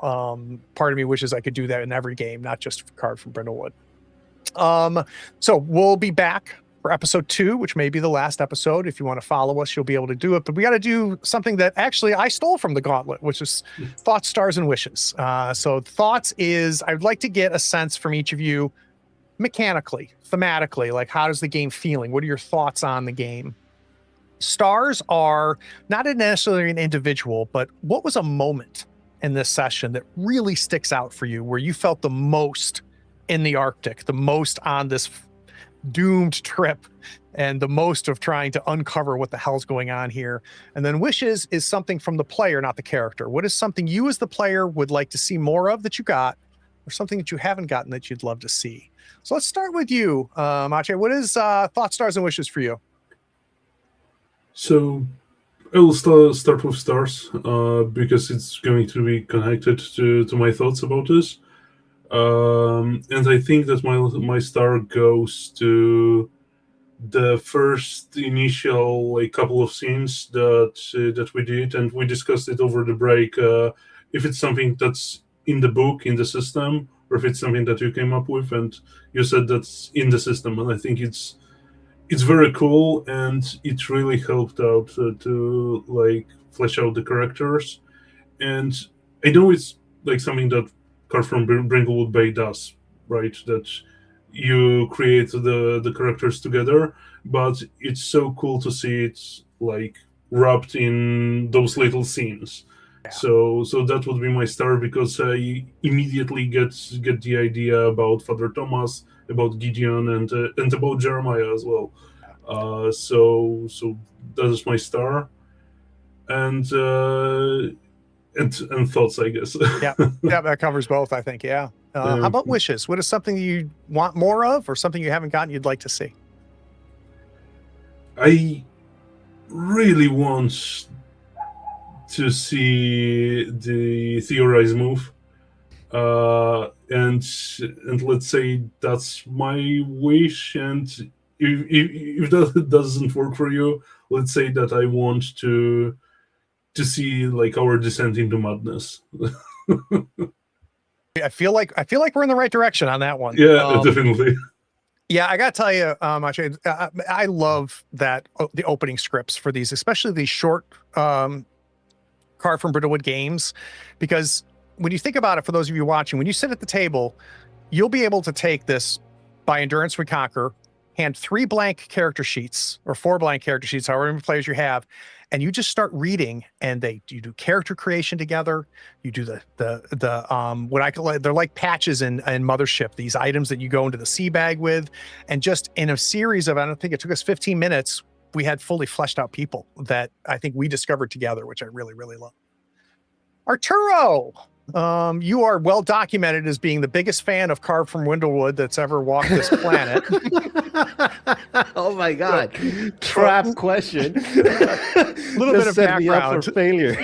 Part of me wishes I could do that in every game, not just Carved from Brindlewood. So we'll be back for episode 2, which may be the last episode. If you want to follow us, you'll be able to do it. But we got to do something that actually I stole from the Gauntlet, which is Thoughts, Stars, and Wishes. So thoughts is, I'd like to get a sense from each of you mechanically, thematically, like how does the game feeling? What are your thoughts on the game? Stars are not necessarily an individual, but what was a moment in this session that really sticks out for you, where you felt the most in the Arctic, the most on this doomed trip, and the most of trying to uncover what the hell's going on here? And then wishes is something from the player, not the character. What is something you as the player would like to see more of that you got, or something that you haven't gotten that you'd love to see? So let's start with you, Mache. What is thoughts, stars, and wishes for you? So I will start with stars, because it's going to be connected to my thoughts about this. And I think that my star goes to the first initial couple of scenes that we did, and we discussed it over the break. If it's something that's in the book, in the system, or if it's something that you came up with, and you said that's in the system, and I think it's very cool, and it really helped out to flesh out the characters. And I know it's something that Carved from Brindlewood Bay does, right? That you create the characters together, but it's so cool to see it wrapped in those little scenes. Yeah. So that would be my star, because I immediately get the idea about Father Thomas about Gideon and about Jeremiah as well. So that is my star, and thoughts, I guess. Yeah, that covers both, I think. Yeah. How about wishes? What is something you want more of, or something you haven't gotten you'd like to see? I really want to see the Theorize move, and let's say that's my wish. And if that doesn't work for you, let's say that I want to see like our descent into madness. I feel like we're in the right direction on that one. Yeah, definitely. Yeah, I gotta tell you, actually, I love that the opening scripts for these, especially these short Carved from Brittlewood games, because when you think about it, for those of you watching, when you sit at the table, you'll be able to take this By Endurance We Conquer, hand 3 blank character sheets or 4 blank character sheets, however many players you have, and you just start reading, and you do character creation together. You do the what I call it, they're like patches in Mothership, these items that you go into the sea bag with, and just in a series of, I don't think it took us 15 minutes, we had fully fleshed out people that I think we discovered together, which I really, really love. Arturo, you are well documented as being the biggest fan of Carved from Windlewood that's ever walked this planet. Oh my God! Trap question. A little bit of background. For failure.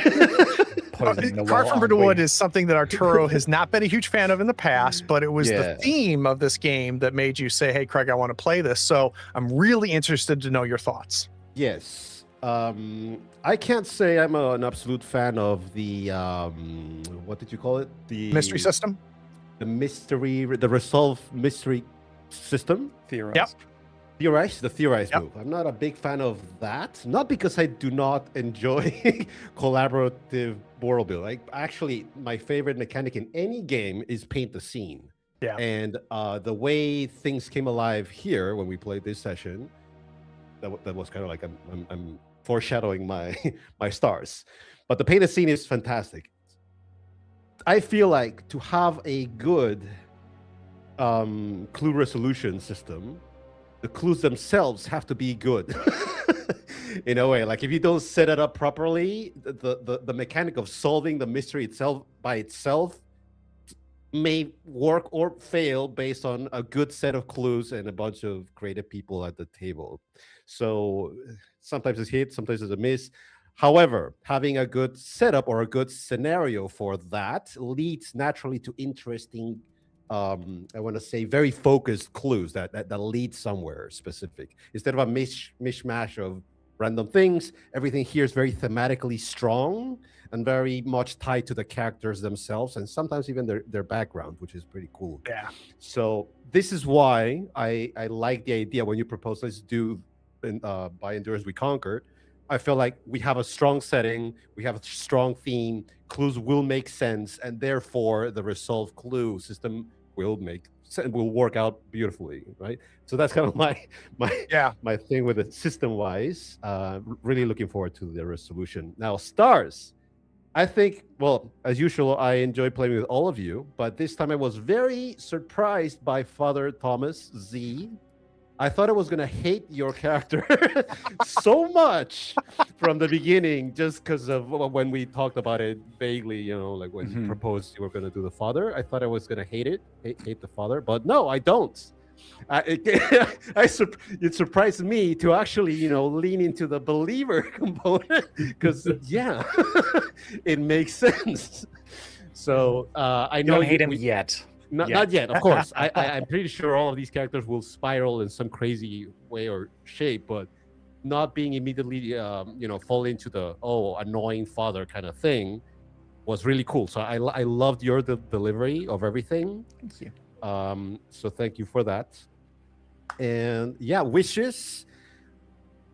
Carved from Windlewood is something that Arturo has not been a huge fan of in the past, but it was the theme of this game that made you say, "Hey, Craig, I want to play this." So I'm really interested to know your thoughts. Yes. I can't say I'm an absolute fan of the what did you call it? The mystery system. The resolve mystery system. Theorize. Yep. The Theorize move. I'm not a big fan of that. Not because I do not enjoy collaborative world build. Like, actually, my favorite mechanic in any game is paint the scene. Yeah. And the way things came alive here when we played this session, that was kind of like I'm foreshadowing my my stars. But the paint the scene is fantastic. I feel like to have a good clue resolution system, the clues themselves have to be good. In a way, like if you don't set it up properly, the mechanic of solving the mystery itself by itself may work or fail based on a good set of clues and a bunch of creative people at the table. So sometimes it's hit, sometimes it's a miss. However, having a good setup or a good scenario for that leads naturally to interesting, I want to say, very focused clues that lead somewhere specific. Instead of a mishmash of random things, everything here is very thematically strong and very much tied to the characters themselves, and sometimes even their background, which is pretty cool. Yeah. So this is why I like the idea when you propose, let's do By Endurance We Conquered. I feel like we have a strong setting, we have a strong theme, clues will make sense, and therefore the resolve clue system will work out beautifully, right? So that's kind of my thing with it system-wise. Really looking forward to the resolution. Now, stars. I think, well, as usual, I enjoy playing with all of you, but this time I was very surprised by Father Thomas Z. I thought I was going to hate your character so much from the beginning, just because of when we talked about it vaguely, you know, like when you proposed you were going to do the father. I thought I was going to hate the father, but no, I don't. It surprised me to actually, you know, lean into the believer component because, yeah, it makes sense. So I know you don't hate him yet. Not yet, of course. I'm pretty sure all of these characters will spiral in some crazy way or shape, but not being immediately, fall into the annoying father kind of thing was really cool. So I loved your delivery of everything. Thank you. So thank you for that. And yeah, wishes.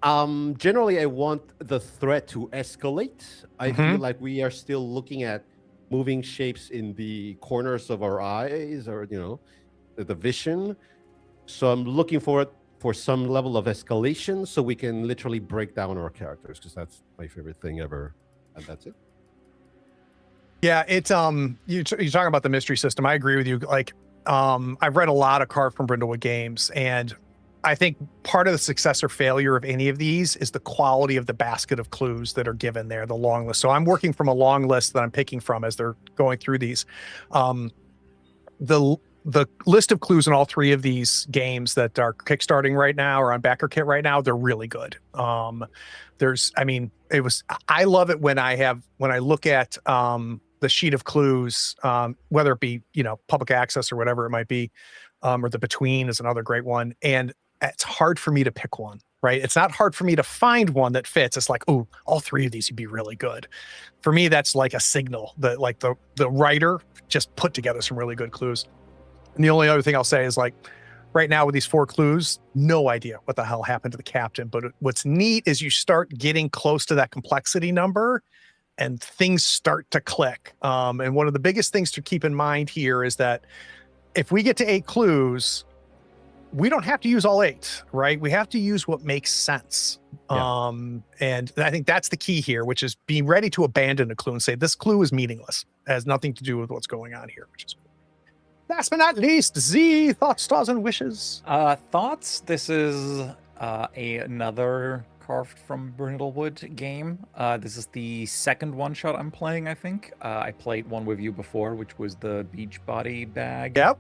Generally, I want the threat to escalate. I feel like we are still looking at moving shapes in the corners of our eyes, or the vision. So I'm looking for some level of escalation so we can literally break down our characters, because that's my favorite thing ever, and that's it. Yeah, it's you're talking about the mystery system. I agree with you. Like, I've read a lot of Carved from Brindlewood games, and I think part of the success or failure of any of these is the quality of the basket of clues that are given there, the long list. So I'm working from a long list that I'm picking from as they're going through these. The list of clues in all three of these games that are kickstarting right now or on BackerKit right now, they're really good. I love it when I look at the sheet of clues, whether it be, public access or whatever it might be, or the Between is another great one. And it's hard for me to pick one, right? It's not hard for me to find one that fits. It's like, oh, all three of these would be really good. For me, that's like a signal that like the writer just put together some really good clues. And the only other thing I'll say is, like, right now with these 4 clues, no idea what the hell happened to the captain. But what's neat is you start getting close to that complexity number and things start to click. And one of the biggest things to keep in mind here is that if we get to 8 clues, we don't have to use all 8, right? We have to use what makes sense. Yeah. And I think that's the key here, which is be ready to abandon a clue and say, this clue is meaningless. It has nothing to do with what's going on here, which is last but not least, Z, thoughts, stars, and wishes. Thoughts? This is another Carved from Brindlewood game. This is the second one-shot I'm playing, I think. I played one with you before, which was the Beachbody bag. Yep,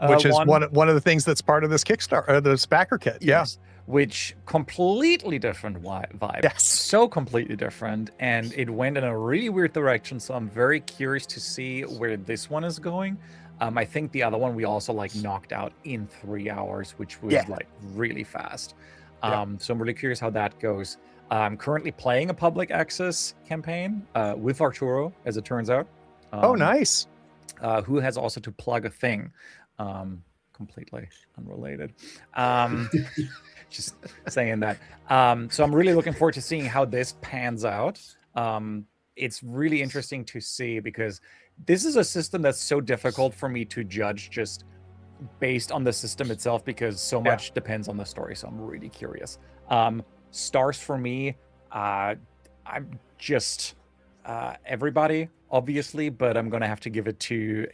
which is one of the things that's part of this Kickstarter, this backer kit. Yes. Which completely different vibe. Yes. So completely different. And it went in a really weird direction. So I'm very curious to see where this one is going. I think the other one we also like knocked out in 3 hours, which was like really fast. So I'm really curious how that goes. I'm currently playing a public access campaign with Arturo, as it turns out. Oh, nice. Who has also to plug a thing. Completely unrelated. Just saying that. So I'm really looking forward to seeing how this pans out. It's really interesting to see because this is a system that's so difficult for me to judge just based on the system itself because so much depends on the story. So I'm really curious. Stars for me, I'm just everybody, obviously, but I'm going to have to give it to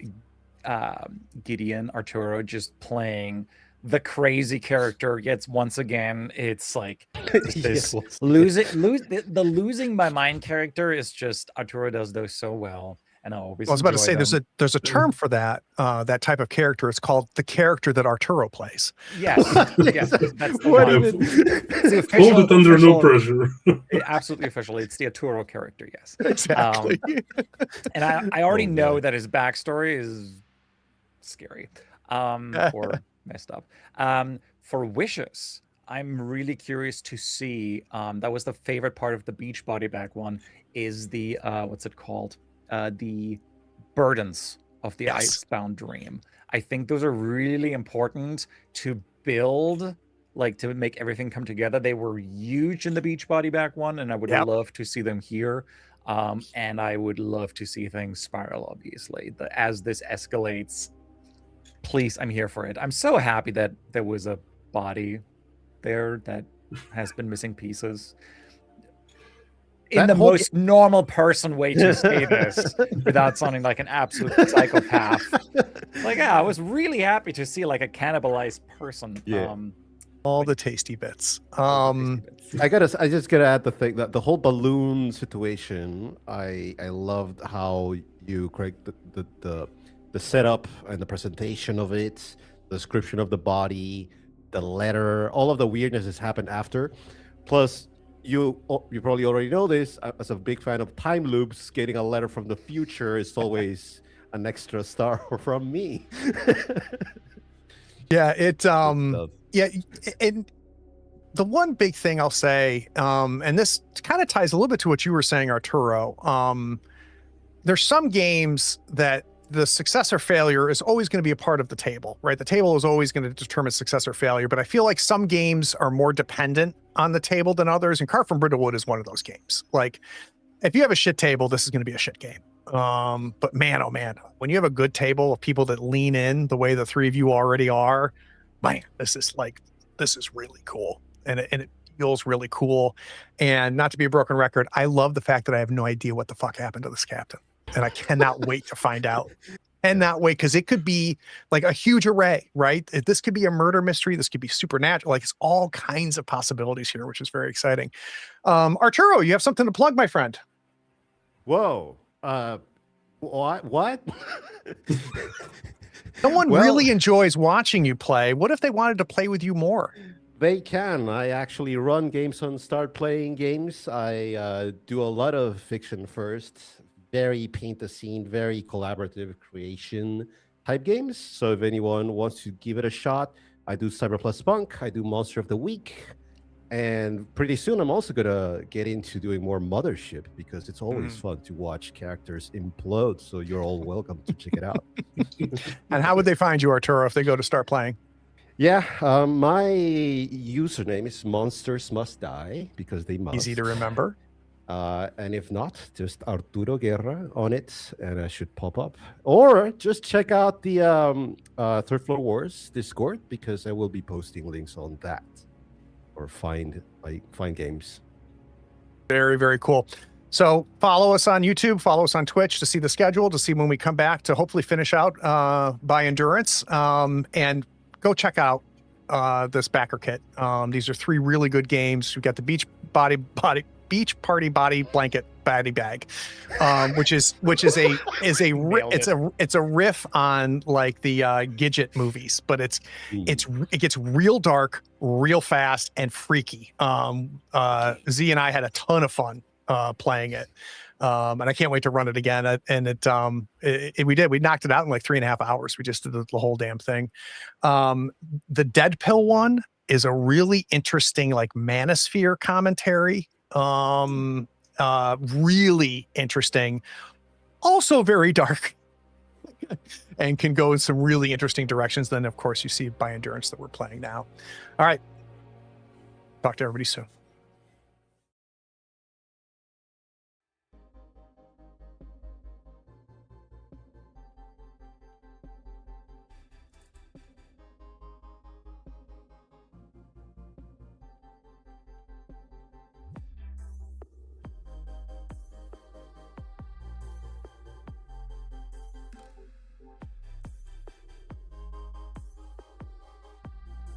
Gideon Arturo just playing the crazy character. Yet once again, it's like this losing my mind character is just Arturo does those so well. And I was about to say there's a term for that that type of character. It's called the character that Arturo plays. Yes, yes, that's the What one. even- It's the official, Hold it under no official- pressure. Absolutely official. It's the Arturo character. Yes, Exactly. and I already Oh, know man. that his backstory is scary, or messed up. For wishes, I'm really curious to see. That was the favorite part of the Beachbody bag one. Is the what's it called? The burdens of the Icebound Dream. I think those are really important to build, like to make everything come together. They were huge in the Beachbody bag one, and I would love to see them here. And I would love to see things spiral, obviously. As this escalates, please, I'm here for it. I'm so happy that there was a body there that has been missing pieces. In That the whole most normal person way to say this without sounding like an absolute psychopath. Like, yeah, I was really happy to see like a cannibalized person. Yeah. All the tasty bits. I just gotta add the thing that the whole balloon situation. I loved how you correct the setup and the presentation of it, the description of the body, the letter, all of the weirdness has happened after. Plus, you probably already know this. As a big fan of time loops, getting a letter from the future is always an extra star from me. Yeah, it Stuff. yeah, and the one big thing I'll say, and this kind of ties a little bit to what you were saying, Arturo. There's some games that the success or failure is always going to be a part of the table, right? The table is always going to determine success or failure, but I feel like some games are more dependent on the table than others, and Carved from Brindlewood is one of those games. Like, if you have a shit table, this is going to be a shit game. But man, oh man, when you have a good table of people that lean in the way the three of you already are, man, this is really cool. And it feels really cool. And not to be a broken record, I love the fact that I have no idea what the fuck happened to this captain. And I cannot wait to find out. And that way, because it could be like a huge array, right? This could be a murder mystery. This could be supernatural. Like it's all kinds of possibilities here, which is very exciting. Arturo, you have something to plug, my friend. Whoa. What? Someone Well- really enjoys watching you play. What if they wanted to play with you more? They can. I actually run games on Start Playing Games. I do a lot of fiction first, very paint the scene, very collaborative creation type games. So if anyone wants to give it a shot, I do Cyber Plus Punk, I do Monster of the Week, and pretty soon I'm also gonna get into doing more Mothership because it's always fun to watch characters implode. So you're all welcome to check it out. And how would they find you, Arturo, if they go to start playing? Yeah, my username is Monsters Must Die because they must. Easy to remember. And if not, just Arturo Guerra on it, and it should pop up. Or just check out the Third Floor Wars Discord because I will be posting links on that. Or find games. Very, very cool. So follow us on YouTube, follow us on Twitch to see the schedule, to see when we come back to hopefully finish out by Endurance. And go check out this backer kit. These are 3 really good games. We've got the Beach Party Body Blanket Batty Bag, which is a riff on like the Gidget movies, but it gets real dark, real fast, and freaky. Z and I had a ton of fun playing it, and I can't wait to run it again. We knocked it out in like 3.5 hours. We just did the whole damn thing. The Dead Pill one is a really interesting like manosphere commentary. Really interesting, also very dark, and can go in some really interesting directions. Then of course you see by Endurance that we're playing now. All right, talk to everybody soon.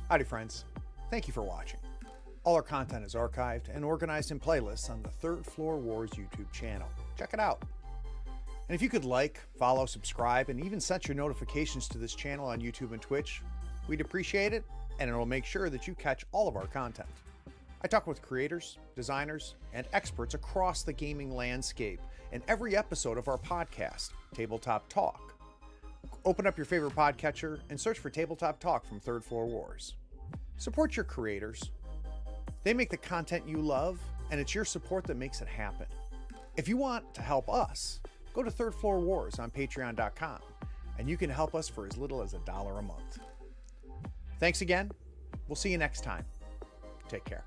Howdy, friends. Thank you for watching. All our content is archived and organized in playlists on the Third Floor Wars YouTube channel. Check it out. And if you could like, follow, subscribe, and even set your notifications to this channel on YouTube and Twitch, we'd appreciate it, and it'll make sure that you catch all of our content. I talk with creators, designers, and experts across the gaming landscape in every episode of our podcast, Tabletop Talk. Open up your favorite podcatcher and search for Tabletop Talk from Third Floor Wars. Support your creators. They make the content you love, and it's your support that makes it happen. If you want to help us, go to Third Floor Wars on patreon.com, and you can help us for as little as $1 a month. Thanks again. We'll see you next time. Take care.